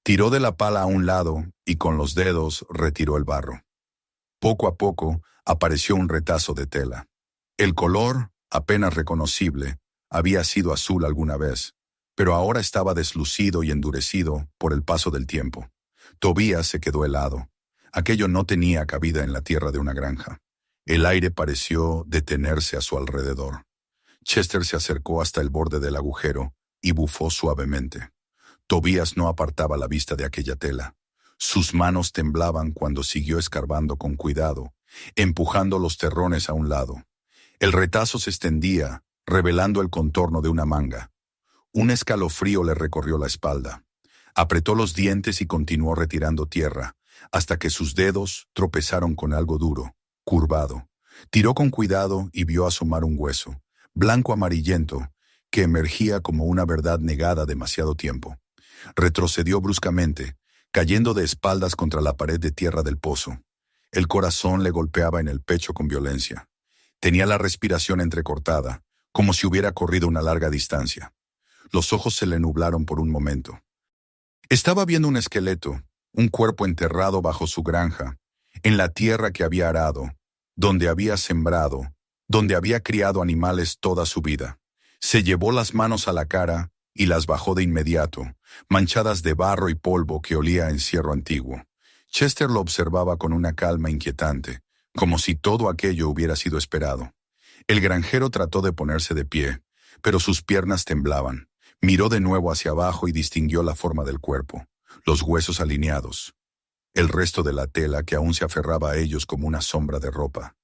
Tiró de la pala a un lado y con los dedos retiró el barro. Poco a poco apareció un retazo de tela. El color, apenas reconocible, había sido azul alguna vez, pero ahora estaba deslucido y endurecido por el paso del tiempo. Tobías se quedó helado. Aquello no tenía cabida en la tierra de una granja. El aire pareció detenerse a su alrededor. Chester se acercó hasta el borde del agujero y bufó suavemente. Tobías no apartaba la vista de aquella tela. Sus manos temblaban cuando siguió escarbando con cuidado, empujando los terrones a un lado. El retazo se extendía, revelando el contorno de una manga. Un escalofrío le recorrió la espalda. Apretó los dientes y continuó retirando tierra, hasta que sus dedos tropezaron con algo duro, curvado. Tiró con cuidado y vio asomar un hueso, blanco amarillento, que emergía como una verdad negada demasiado tiempo. Retrocedió bruscamente, cayendo de espaldas contra la pared de tierra del pozo. El corazón le golpeaba en el pecho con violencia. Tenía la respiración entrecortada, como si hubiera corrido una larga distancia. Los ojos se le nublaron por un momento. Estaba viendo un esqueleto, un cuerpo enterrado bajo su granja, en la tierra que había arado, donde había sembrado, donde había criado animales toda su vida. Se llevó las manos a la cara y las bajó de inmediato, manchadas de barro y polvo que olía a encierro antiguo. Chester lo observaba con una calma inquietante, como si todo aquello hubiera sido esperado. El granjero trató de ponerse de pie, pero sus piernas temblaban. Miró de nuevo hacia abajo y distinguió la forma del cuerpo, los huesos alineados, el resto de la tela que aún se aferraba a ellos como una sombra de ropa.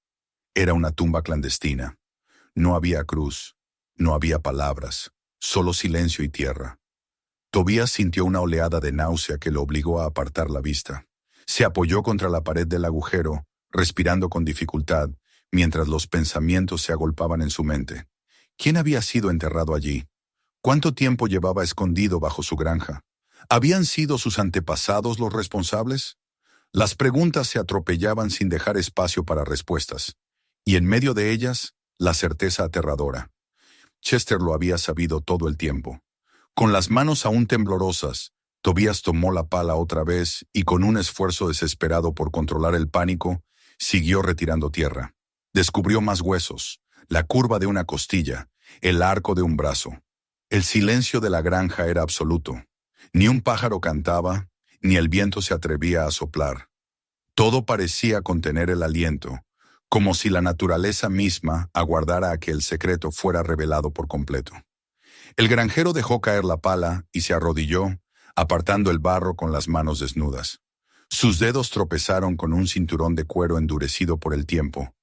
Era una tumba clandestina. No había cruz, no había palabras, solo silencio y tierra. Tobías sintió una oleada de náusea que lo obligó a apartar la vista. Se apoyó contra la pared del agujero, respirando con dificultad, mientras los pensamientos se agolpaban en su mente. ¿Quién había sido enterrado allí? ¿Cuánto tiempo llevaba escondido bajo su granja? ¿Habían sido sus antepasados los responsables? Las preguntas se atropellaban sin dejar espacio para respuestas, y en medio de ellas, la certeza aterradora. Chester lo había sabido todo el tiempo. Con las manos aún temblorosas, Tobías tomó la pala otra vez y con un esfuerzo desesperado por controlar el pánico, siguió retirando tierra. Descubrió más huesos, la curva de una costilla, el arco de un brazo. El silencio de la granja era absoluto. Ni un pájaro cantaba, ni el viento se atrevía a soplar. Todo parecía contener el aliento, como si la naturaleza misma aguardara a que el secreto fuera revelado por completo. El granjero dejó caer la pala y se arrodilló, apartando el barro con las manos desnudas. Sus dedos tropezaron con un cinturón de cuero endurecido por el tiempo,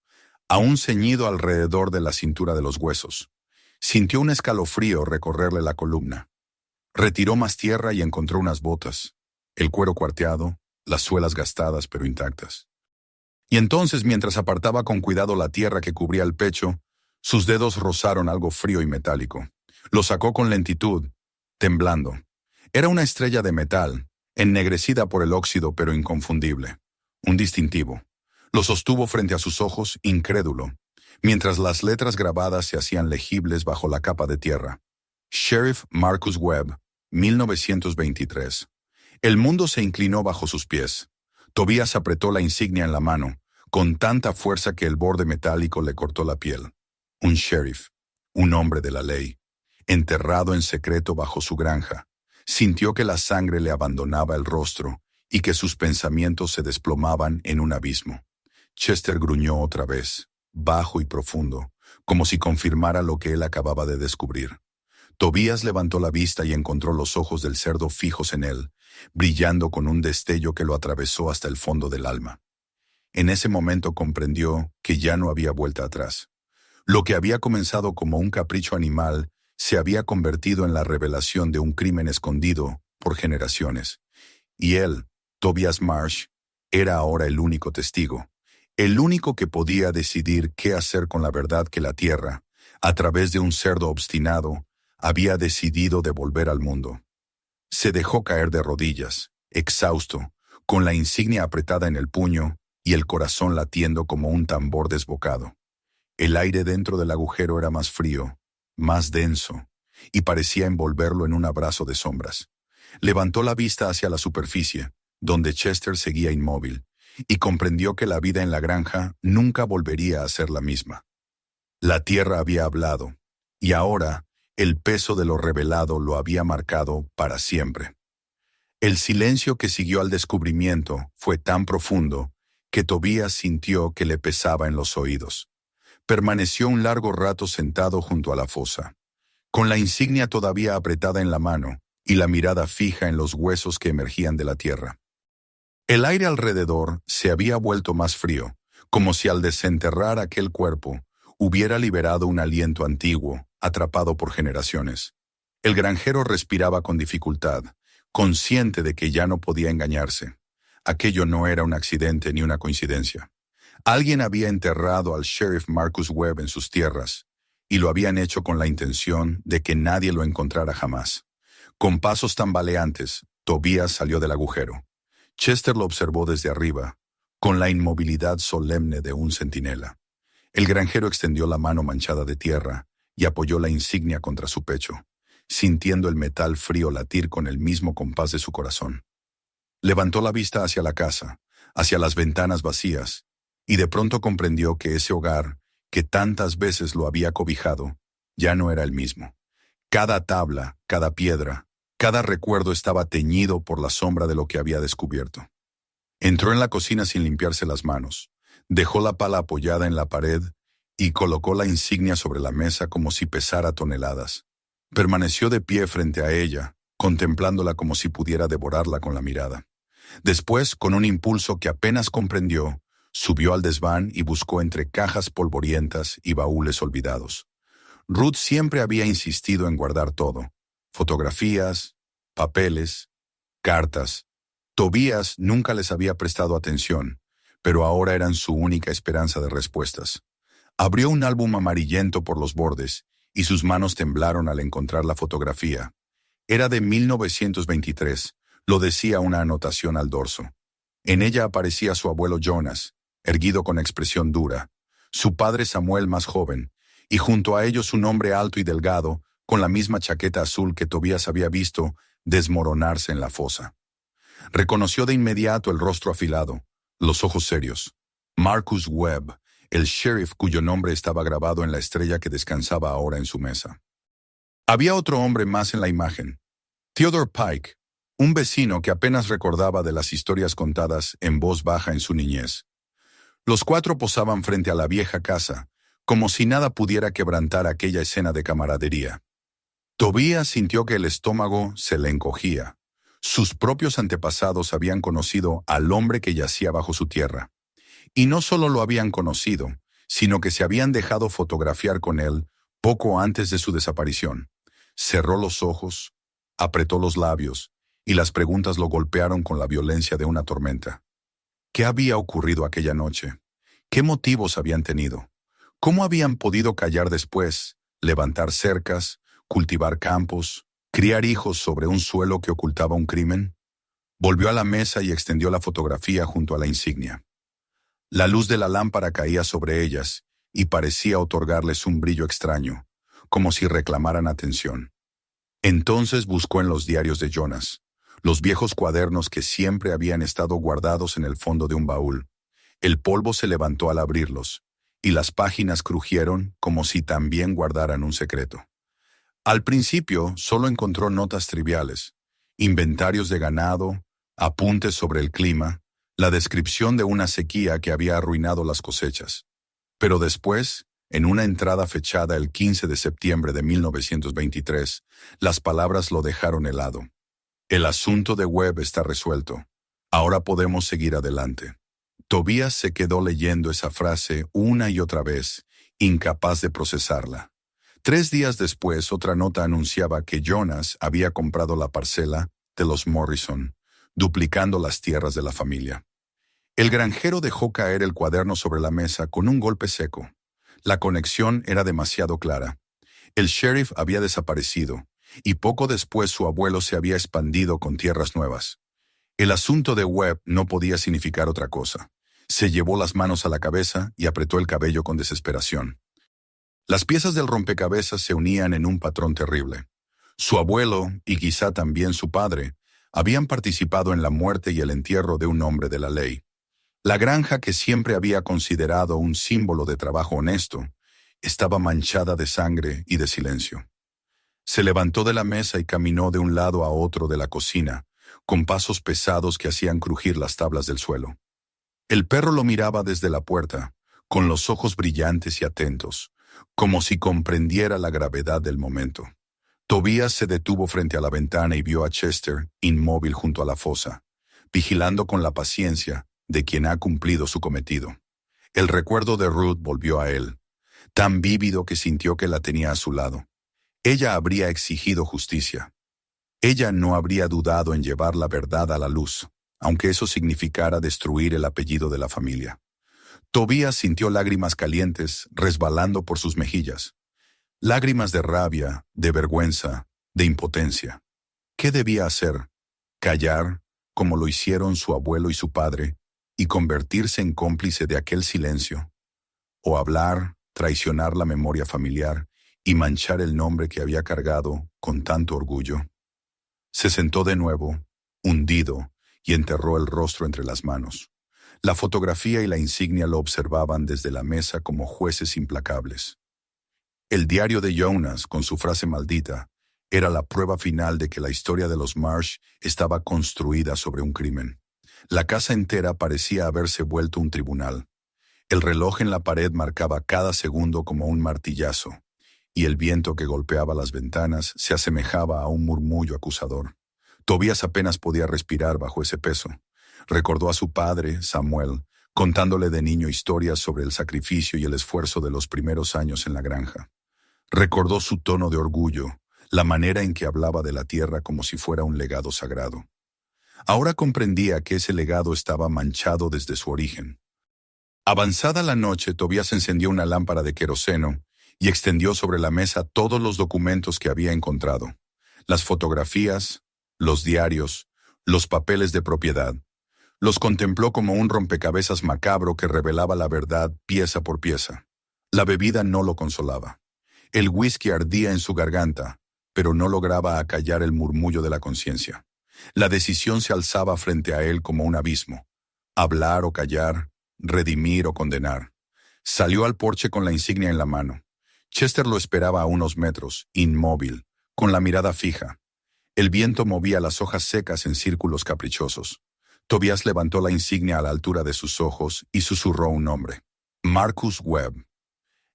aún ceñido alrededor de la cintura de los huesos. Sintió un escalofrío recorrerle la columna. Retiró más tierra y encontró unas botas, el cuero cuarteado, las suelas gastadas pero intactas. Y entonces, mientras apartaba con cuidado la tierra que cubría el pecho, sus dedos rozaron algo frío y metálico. Lo sacó con lentitud, temblando. Era una estrella de metal, ennegrecida por el óxido pero inconfundible. Un distintivo. Lo sostuvo frente a sus ojos, incrédulo, mientras las letras grabadas se hacían legibles bajo la capa de tierra. Sheriff Marcus Webb, 1923. El mundo se inclinó bajo sus pies. Tobías apretó la insignia en la mano, con tanta fuerza que el borde metálico le cortó la piel. Un sheriff, un hombre de la ley, enterrado en secreto bajo su granja. Sintió que la sangre le abandonaba el rostro y que sus pensamientos se desplomaban en un abismo. Chester gruñó otra vez, bajo y profundo, como si confirmara lo que él acababa de descubrir. Tobías levantó la vista y encontró los ojos del cerdo fijos en él, brillando con un destello que lo atravesó hasta el fondo del alma. En ese momento comprendió que ya no había vuelta atrás. Lo que había comenzado como un capricho animal se había convertido en la revelación de un crimen escondido por generaciones. Y él, Tobias Marsh, era ahora el único testigo, el único que podía decidir qué hacer con la verdad que la Tierra, a través de un cerdo obstinado, había decidido devolver al mundo. Se dejó caer de rodillas, exhausto, con la insignia apretada en el puño y el corazón latiendo como un tambor desbocado. El aire dentro del agujero era más frío, más denso, y parecía envolverlo en un abrazo de sombras. Levantó la vista hacia la superficie, donde Chester seguía inmóvil, y comprendió que la vida en la granja nunca volvería a ser la misma. La tierra había hablado, y ahora el peso de lo revelado lo había marcado para siempre. El silencio que siguió al descubrimiento fue tan profundo que Tobías sintió que le pesaba en los oídos. Permaneció un largo rato sentado junto a la fosa, con la insignia todavía apretada en la mano y la mirada fija en los huesos que emergían de la tierra. El aire alrededor se había vuelto más frío, como si al desenterrar aquel cuerpo hubiera liberado un aliento antiguo, atrapado por generaciones. El granjero respiraba con dificultad, consciente de que ya no podía engañarse. Aquello no era un accidente ni una coincidencia. Alguien había enterrado al sheriff Marcus Webb en sus tierras, y lo habían hecho con la intención de que nadie lo encontrara jamás. Con pasos tambaleantes, Tobías salió del agujero. Chester lo observó desde arriba, con la inmovilidad solemne de un centinela. El granjero extendió la mano manchada de tierra y apoyó la insignia contra su pecho, sintiendo el metal frío latir con el mismo compás de su corazón. Levantó la vista hacia la casa, hacia las ventanas vacías, y de pronto comprendió que ese hogar, que tantas veces lo había cobijado, ya no era el mismo. Cada tabla, cada piedra, cada recuerdo estaba teñido por la sombra de lo que había descubierto. Entró en la cocina sin limpiarse las manos, dejó la pala apoyada en la pared y colocó la insignia sobre la mesa como si pesara toneladas. Permaneció de pie frente a ella, contemplándola como si pudiera devorarla con la mirada. Después, con un impulso que apenas comprendió, subió al desván y buscó entre cajas polvorientas y baúles olvidados. Ruth siempre había insistido en guardar todo: fotografías, papeles, cartas. Tobías nunca les había prestado atención, pero ahora eran su única esperanza de respuestas. Abrió un álbum amarillento por los bordes y sus manos temblaron al encontrar la fotografía. Era de 1923, lo decía una anotación al dorso. En ella aparecía su abuelo Jonas, erguido con expresión dura, su padre Samuel más joven, y junto a ellos un hombre alto y delgado, con la misma chaqueta azul que Tobías había visto desmoronarse en la fosa. Reconoció de inmediato el rostro afilado, los ojos serios. Marcus Webb, el sheriff cuyo nombre estaba grabado en la estrella que descansaba ahora en su mesa. Había otro hombre más en la imagen: Theodore Pike, un vecino que apenas recordaba de las historias contadas en voz baja en su niñez. Los cuatro posaban frente a la vieja casa, como si nada pudiera quebrantar aquella escena de camaradería. Tobías sintió que el estómago se le encogía. Sus propios antepasados habían conocido al hombre que yacía bajo su tierra. Y no solo lo habían conocido, sino que se habían dejado fotografiar con él poco antes de su desaparición. Cerró los ojos, apretó los labios, y las preguntas lo golpearon con la violencia de una tormenta. ¿Qué había ocurrido aquella noche? ¿Qué motivos habían tenido? ¿Cómo habían podido callar después, levantar cercas, cultivar campos, criar hijos sobre un suelo que ocultaba un crimen? Volvió a la mesa y extendió la fotografía junto a la insignia. La luz de la lámpara caía sobre ellas y parecía otorgarles un brillo extraño, como si reclamaran atención. Entonces buscó en los diarios de Jonas, los viejos cuadernos que siempre habían estado guardados en el fondo de un baúl. El polvo se levantó al abrirlos, y las páginas crujieron como si también guardaran un secreto. Al principio solo encontró notas triviales, inventarios de ganado, apuntes sobre el clima, la descripción de una sequía que había arruinado las cosechas. Pero después, en una entrada fechada el 15 de septiembre de 1923, las palabras lo dejaron helado. El asunto de Webb está resuelto. Ahora podemos seguir adelante. Tobías se quedó leyendo esa frase una y otra vez, incapaz de procesarla. 3 días después, otra nota anunciaba que Jonas había comprado la parcela de los Morrison, duplicando las tierras de la familia. El granjero dejó caer el cuaderno sobre la mesa con un golpe seco. La conexión era demasiado clara. El sheriff había desaparecido, y poco después su abuelo se había expandido con tierras nuevas. El asunto de Webb no podía significar otra cosa. Se llevó las manos a la cabeza y apretó el cabello con desesperación. Las piezas del rompecabezas se unían en un patrón terrible. Su abuelo, y quizá también su padre, habían participado en la muerte y el entierro de un hombre de la ley. La granja que siempre había considerado un símbolo de trabajo honesto, estaba manchada de sangre y de silencio. Se levantó de la mesa y caminó de un lado a otro de la cocina, con pasos pesados que hacían crujir las tablas del suelo. El perro lo miraba desde la puerta, con los ojos brillantes y atentos, como si comprendiera la gravedad del momento. Tobias se detuvo frente a la ventana y vio a Chester, inmóvil junto a la fosa, vigilando con la paciencia de quien ha cumplido su cometido. El recuerdo de Ruth volvió a él, tan vívido que sintió que la tenía a su lado. Ella habría exigido justicia. Ella no habría dudado en llevar la verdad a la luz, aunque eso significara destruir el apellido de la familia. Tobias sintió lágrimas calientes resbalando por sus mejillas. Lágrimas de rabia, de vergüenza, de impotencia. ¿Qué debía hacer? ¿Callar, como lo hicieron su abuelo y su padre, y convertirse en cómplice de aquel silencio? ¿O hablar, traicionar la memoria familiar y manchar el nombre que había cargado con tanto orgullo? Se sentó de nuevo, hundido, y enterró el rostro entre las manos. La fotografía y la insignia lo observaban desde la mesa como jueces implacables. El diario de Jonas, con su frase maldita, era la prueba final de que la historia de los Marsh estaba construida sobre un crimen. La casa entera parecía haberse vuelto un tribunal. El reloj en la pared marcaba cada segundo como un martillazo, y el viento que golpeaba las ventanas se asemejaba a un murmullo acusador. Tobias apenas podía respirar bajo ese peso. Recordó a su padre, Samuel, contándole de niño historias sobre el sacrificio y el esfuerzo de los primeros años en la granja. Recordó su tono de orgullo, la manera en que hablaba de la tierra como si fuera un legado sagrado. Ahora comprendía que ese legado estaba manchado desde su origen. Avanzada la noche, Tobias encendió una lámpara de queroseno y extendió sobre la mesa todos los documentos que había encontrado. Las fotografías, los diarios, los papeles de propiedad. Los contempló como un rompecabezas macabro que revelaba la verdad pieza por pieza. La bebida no lo consolaba. El whisky ardía en su garganta, pero no lograba acallar el murmullo de la conciencia. La decisión se alzaba frente a él como un abismo. Hablar o callar, redimir o condenar. Salió al porche con la insignia en la mano. Chester lo esperaba a unos metros, inmóvil, con la mirada fija. El viento movía las hojas secas en círculos caprichosos. Tobias levantó la insignia a la altura de sus ojos y susurró un nombre. Marcus Webb.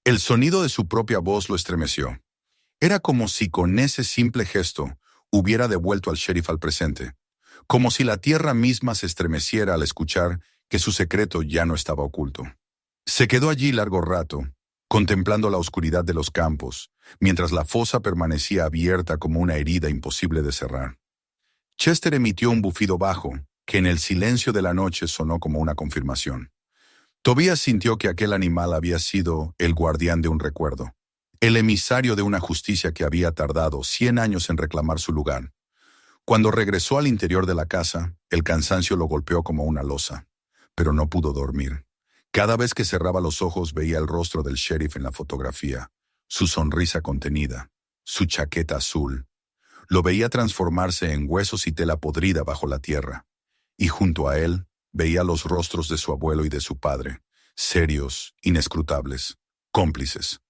El sonido de su propia voz lo estremeció. Era como si con ese simple gesto hubiera devuelto al sheriff al presente. Como si la tierra misma se estremeciera al escuchar que su secreto ya no estaba oculto. Se quedó allí largo rato, contemplando la oscuridad de los campos, mientras la fosa permanecía abierta como una herida imposible de cerrar. Chester emitió un bufido bajo, que en el silencio de la noche sonó como una confirmación. Tobias sintió que aquel animal había sido el guardián de un recuerdo, el emisario de una justicia que había tardado 100 años en reclamar su lugar. Cuando regresó al interior de la casa, el cansancio lo golpeó como una losa, pero no pudo dormir. Cada vez que cerraba los ojos veía el rostro del sheriff en la fotografía, su sonrisa contenida, su chaqueta azul. Lo veía transformarse en huesos y tela podrida bajo la tierra, y junto a él veía los rostros de su abuelo y de su padre, serios, inescrutables, cómplices.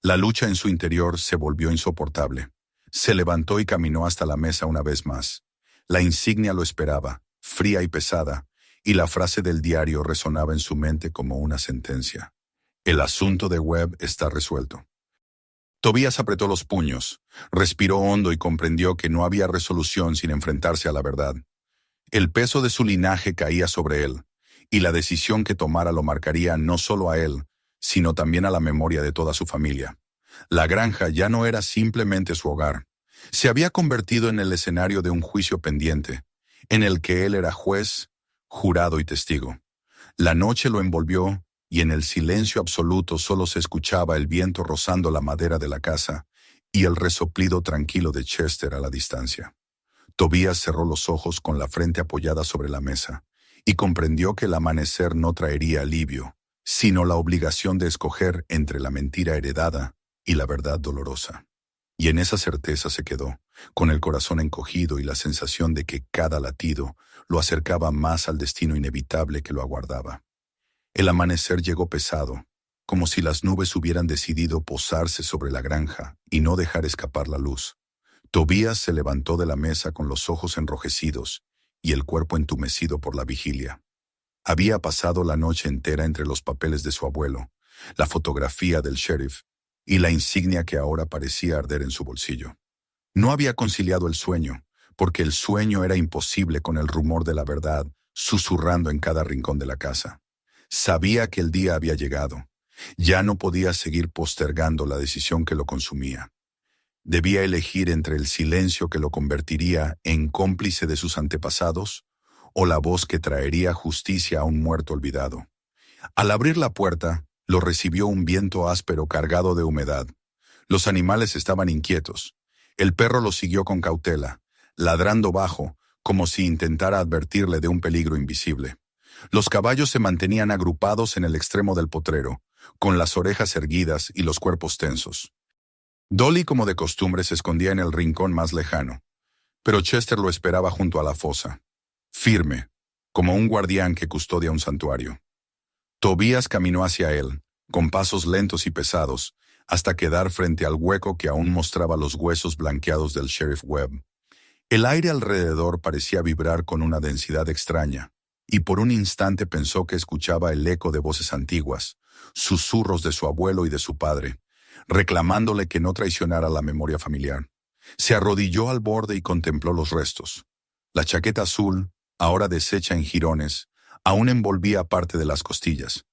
La lucha en su interior se volvió insoportable. Se levantó y caminó hasta la mesa una vez más. La insignia lo esperaba, fría y pesada, y la frase del diario resonaba en su mente como una sentencia. El asunto de Webb está resuelto. Tobias apretó los puños, respiró hondo y comprendió que no había resolución sin enfrentarse a la verdad. El peso de su linaje caía sobre él, y la decisión que tomara lo marcaría no solo a él, sino también a la memoria de toda su familia. La granja ya no era simplemente su hogar. Se había convertido en el escenario de un juicio pendiente, en el que él era juez, jurado y testigo. La noche lo envolvió y en el silencio absoluto solo se escuchaba el viento rozando la madera de la casa y el resoplido tranquilo de Chester a la distancia. Tobías cerró los ojos con la frente apoyada sobre la mesa y comprendió que el amanecer no traería alivio, sino la obligación de escoger entre la mentira heredada y la verdad dolorosa. Y en esa certeza se quedó, con el corazón encogido y la sensación de que cada latido lo acercaba más al destino inevitable que lo aguardaba. El amanecer llegó pesado, como si las nubes hubieran decidido posarse sobre la granja y no dejar escapar la luz. Tobías se levantó de la mesa con los ojos enrojecidos y el cuerpo entumecido por la vigilia. Había pasado la noche entera entre los papeles de su abuelo, la fotografía del sheriff y la insignia que ahora parecía arder en su bolsillo. No había conciliado el sueño, porque el sueño era imposible con el rumor de la verdad susurrando en cada rincón de la casa. Sabía que el día había llegado. Ya no podía seguir postergando la decisión que lo consumía. Debía elegir entre el silencio que lo convertiría en cómplice de sus antepasados o la voz que traería justicia a un muerto olvidado. Al abrir la puerta, lo recibió un viento áspero cargado de humedad. Los animales estaban inquietos. El perro lo siguió con cautela, ladrando bajo, como si intentara advertirle de un peligro invisible. Los caballos se mantenían agrupados en el extremo del potrero, con las orejas erguidas y los cuerpos tensos. Dolly, como de costumbre, se escondía en el rincón más lejano, pero Chester lo esperaba junto a la fosa, firme, como un guardián que custodia un santuario. Tobías caminó hacia él, con pasos lentos y pesados, hasta quedar frente al hueco que aún mostraba los huesos blanqueados del sheriff Webb. El aire alrededor parecía vibrar con una densidad extraña, y por un instante pensó que escuchaba el eco de voces antiguas, susurros de su abuelo y de su padre, reclamándole que no traicionara la memoria familiar. Se arrodilló al borde y contempló los restos. La chaqueta azul, ahora deshecha en jirones, aún envolvía parte de las costillas.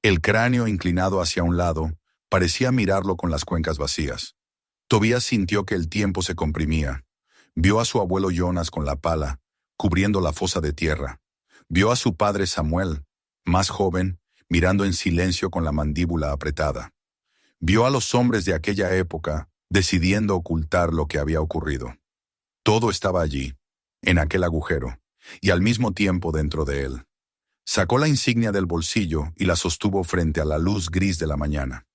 El cráneo, inclinado hacia un lado, parecía mirarlo con las cuencas vacías. Tobías sintió que el tiempo se comprimía. Vio a su abuelo Jonas con la pala, cubriendo la fosa de tierra. Vio a su padre Samuel, más joven, mirando en silencio con la mandíbula apretada. Vio a los hombres de aquella época, decidiendo ocultar lo que había ocurrido. Todo estaba allí, en aquel agujero, y al mismo tiempo dentro de él. Sacó la insignia del bolsillo y la sostuvo frente a la luz gris de la mañana.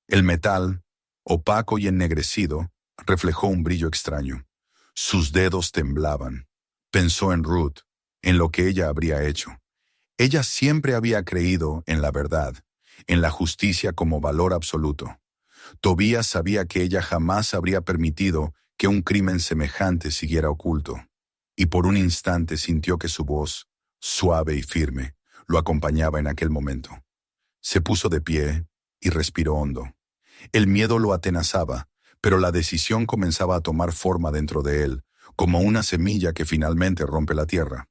El metal, opaco y ennegrecido, reflejó un brillo extraño. Sus dedos temblaban. Pensó en Ruth, en lo que ella habría hecho. Ella siempre había creído en la verdad, en la justicia como valor absoluto. Tobías sabía que ella jamás habría permitido que un crimen semejante siguiera oculto, y por un instante sintió que su voz, suave y firme, lo acompañaba en aquel momento. Se puso de pie y respiró hondo. El miedo lo atenazaba, pero la decisión comenzaba a tomar forma dentro de él, como una semilla que finalmente rompe la tierra.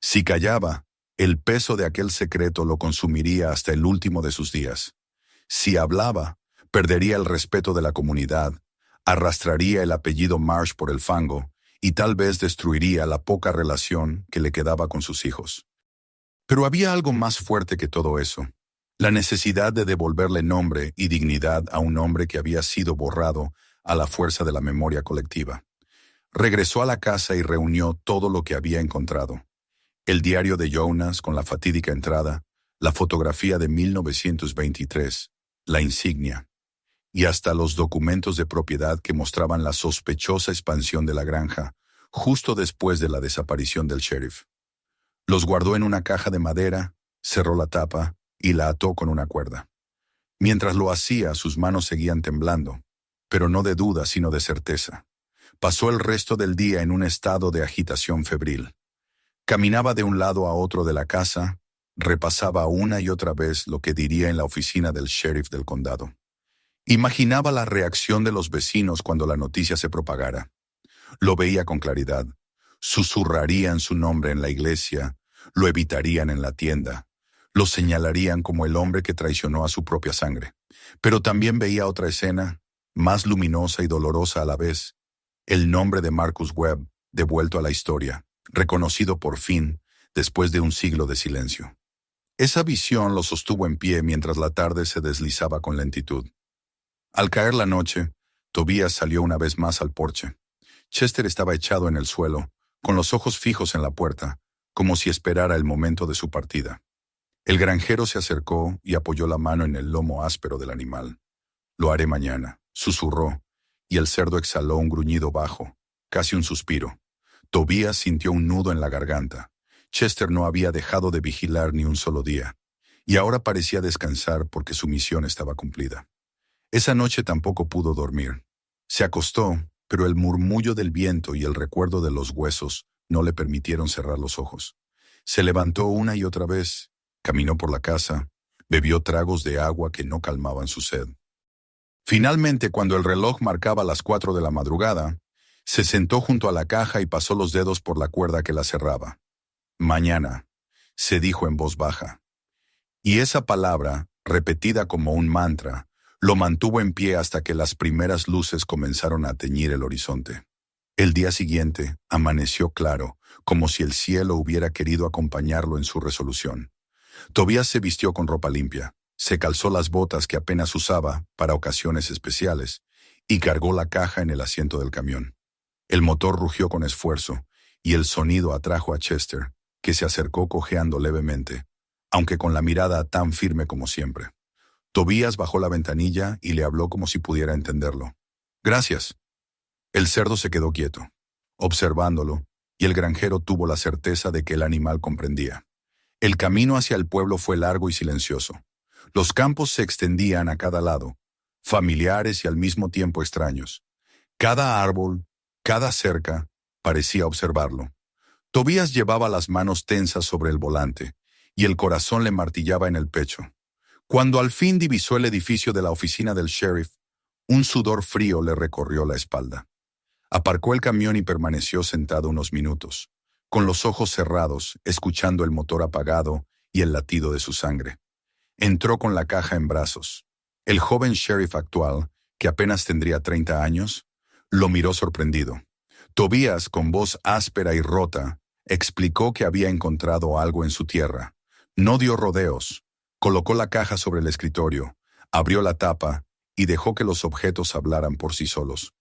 Si callaba, el peso de aquel secreto lo consumiría hasta el último de sus días. Si hablaba, perdería el respeto de la comunidad, arrastraría el apellido Marsh por el fango y tal vez destruiría la poca relación que le quedaba con sus hijos. Pero había algo más fuerte que todo eso, la necesidad de devolverle nombre y dignidad a un hombre que había sido borrado a la fuerza de la memoria colectiva. Regresó a la casa y reunió todo lo que había encontrado. El diario de Jonas con la fatídica entrada, la fotografía de 1923, la insignia, y hasta los documentos de propiedad que mostraban la sospechosa expansión de la granja, justo después de la desaparición del sheriff. Los guardó en una caja de madera, cerró la tapa y la ató con una cuerda. Mientras lo hacía, sus manos seguían temblando, pero no de duda sino de certeza. Pasó el resto del día en un estado de agitación febril. Caminaba de un lado a otro de la casa, repasaba una y otra vez lo que diría en la oficina del sheriff del condado. Imaginaba la reacción de los vecinos cuando la noticia se propagara. Lo veía con claridad. Susurrarían su nombre en la iglesia, lo evitarían en la tienda, lo señalarían como el hombre que traicionó a su propia sangre. Pero también veía otra escena, más luminosa y dolorosa a la vez. El nombre de Marcus Webb, devuelto a la historia, reconocido por fin, después de un siglo de silencio. Esa visión lo sostuvo en pie mientras la tarde se deslizaba con lentitud. Al caer la noche, Tobías salió una vez más al porche. Chester estaba echado en el suelo, con los ojos fijos en la puerta, como si esperara el momento de su partida. El granjero se acercó y apoyó la mano en el lomo áspero del animal. «Lo haré mañana», susurró, y el cerdo exhaló un gruñido bajo, casi un suspiro. Tobías sintió un nudo en la garganta. Chester no había dejado de vigilar ni un solo día, y ahora parecía descansar porque su misión estaba cumplida. Esa noche tampoco pudo dormir. Se acostó, pero el murmullo del viento y el recuerdo de los huesos no le permitieron cerrar los ojos. Se levantó una y otra vez, caminó por la casa, bebió tragos de agua que no calmaban su sed. Finalmente, cuando el reloj marcaba las 4 de la madrugada, se sentó junto a la caja y pasó los dedos por la cuerda que la cerraba. «Mañana», se dijo en voz baja. Y esa palabra, repetida como un mantra, lo mantuvo en pie hasta que las primeras luces comenzaron a teñir el horizonte. El día siguiente amaneció claro, como si el cielo hubiera querido acompañarlo en su resolución. Tobías se vistió con ropa limpia, se calzó las botas que apenas usaba para ocasiones especiales y cargó la caja en el asiento del camión. El motor rugió con esfuerzo y el sonido atrajo a Chester, que se acercó cojeando levemente, aunque con la mirada tan firme como siempre. Tobías bajó la ventanilla y le habló como si pudiera entenderlo. «Gracias». El cerdo se quedó quieto, observándolo, y el granjero tuvo la certeza de que el animal comprendía. El camino hacia el pueblo fue largo y silencioso. Los campos se extendían a cada lado, familiares y al mismo tiempo extraños. Cada árbol, cada cerca, parecía observarlo. Tobías llevaba las manos tensas sobre el volante, y el corazón le martillaba en el pecho. Cuando al fin divisó el edificio de la oficina del sheriff, un sudor frío le recorrió la espalda. Aparcó el camión y permaneció sentado unos minutos, con los ojos cerrados, escuchando el motor apagado y el latido de su sangre. Entró con la caja en brazos. El joven sheriff actual, que apenas tendría 30 años, lo miró sorprendido. Tobías, con voz áspera y rota, explicó que había encontrado algo en su tierra. No dio rodeos. Colocó la caja sobre el escritorio, abrió la tapa y dejó que los objetos hablaran por sí solos.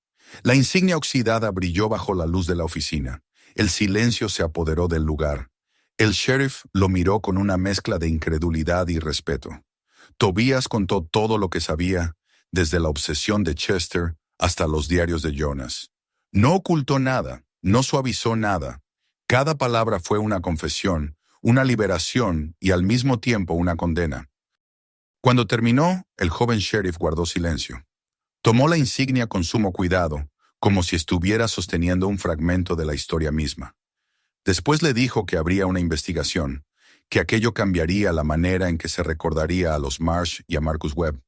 La insignia oxidada brilló bajo la luz de la oficina. El silencio se apoderó del lugar. El sheriff lo miró con una mezcla de incredulidad y respeto. Tobías contó todo lo que sabía, desde la obsesión de Chester hasta los diarios de Jonas. No ocultó nada, no suavizó nada. Cada palabra fue una confesión, una liberación y al mismo tiempo una condena. Cuando terminó, el joven sheriff guardó silencio. Tomó la insignia con sumo cuidado, como si estuviera sosteniendo un fragmento de la historia misma. Después le dijo que habría una investigación, que aquello cambiaría la manera en que se recordaría a los Marsh y a Marcus Webb.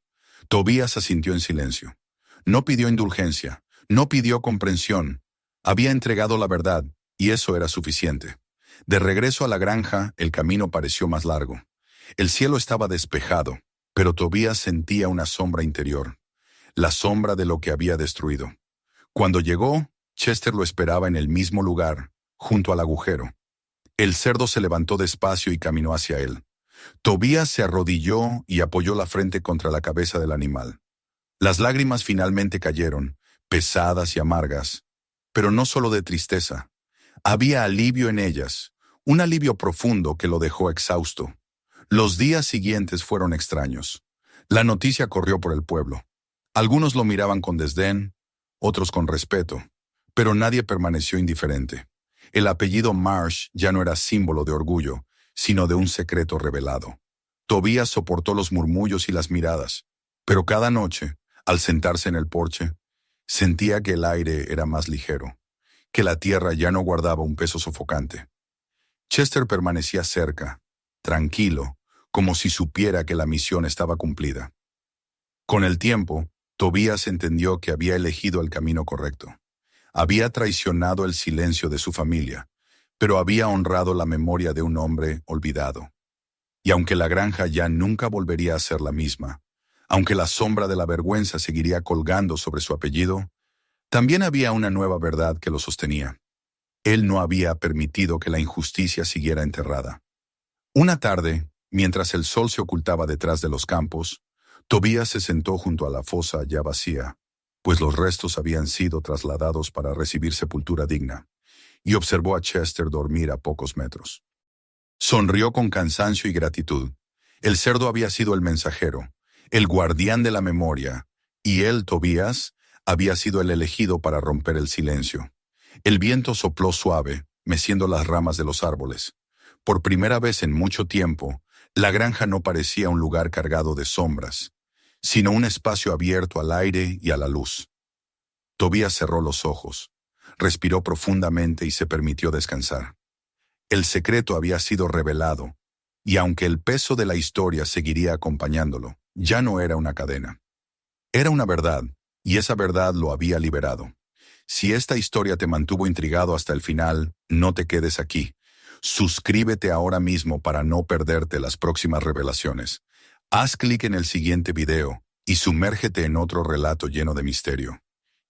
Tobías asintió en silencio. No pidió indulgencia, no pidió comprensión. Había entregado la verdad, y eso era suficiente. De regreso a la granja, el camino pareció más largo. El cielo estaba despejado, pero Tobías sentía una sombra interior, la sombra de lo que había destruido. Cuando llegó, Chester lo esperaba en el mismo lugar, junto al agujero. El cerdo se levantó despacio y caminó hacia él. Tobías se arrodilló y apoyó la frente contra la cabeza del animal. Las lágrimas finalmente cayeron, pesadas y amargas, pero no solo de tristeza. Había alivio en ellas, un alivio profundo que lo dejó exhausto. Los días siguientes fueron extraños. La noticia corrió por el pueblo. Algunos lo miraban con desdén, otros con respeto, pero nadie permaneció indiferente. El apellido Marsh ya no era símbolo de orgullo, sino de un secreto revelado. Tobías soportó los murmullos y las miradas, pero cada noche, al sentarse en el porche, sentía que el aire era más ligero, que la tierra ya no guardaba un peso sofocante. Chester permanecía cerca, tranquilo, como si supiera que la misión estaba cumplida. Con el tiempo, Tobías entendió que había elegido el camino correcto. Había traicionado el silencio de su familia, pero había honrado la memoria de un hombre olvidado. Y aunque la granja ya nunca volvería a ser la misma, aunque la sombra de la vergüenza seguiría colgando sobre su apellido, También había una nueva verdad que lo sostenía. Él no había permitido que la injusticia siguiera enterrada. Una tarde, mientras el sol se ocultaba detrás de los campos, Tobías se sentó junto a la fosa ya vacía, pues los restos habían sido trasladados para recibir sepultura digna, y observó a Chester dormir a pocos metros. Sonrió con cansancio y gratitud. El cerdo había sido el mensajero, el guardián de la memoria, y él, Tobías, había sido el elegido para romper el silencio. El viento sopló suave, meciendo las ramas de los árboles. Por primera vez en mucho tiempo, la granja no parecía un lugar cargado de sombras, sino un espacio abierto al aire y a la luz. Tobías cerró los ojos, respiró profundamente y se permitió descansar. El secreto había sido revelado, y aunque el peso de la historia seguiría acompañándolo, ya no era una cadena. Era una verdad, y esa verdad lo había liberado. Si esta historia te mantuvo intrigado hasta el final, no te quedes aquí. Suscríbete ahora mismo para no perderte las próximas revelaciones. Haz clic en el siguiente video y sumérgete en otro relato lleno de misterio.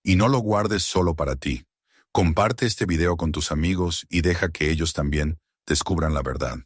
Y no lo guardes solo para ti. Comparte este video con tus amigos y deja que ellos también descubran la verdad.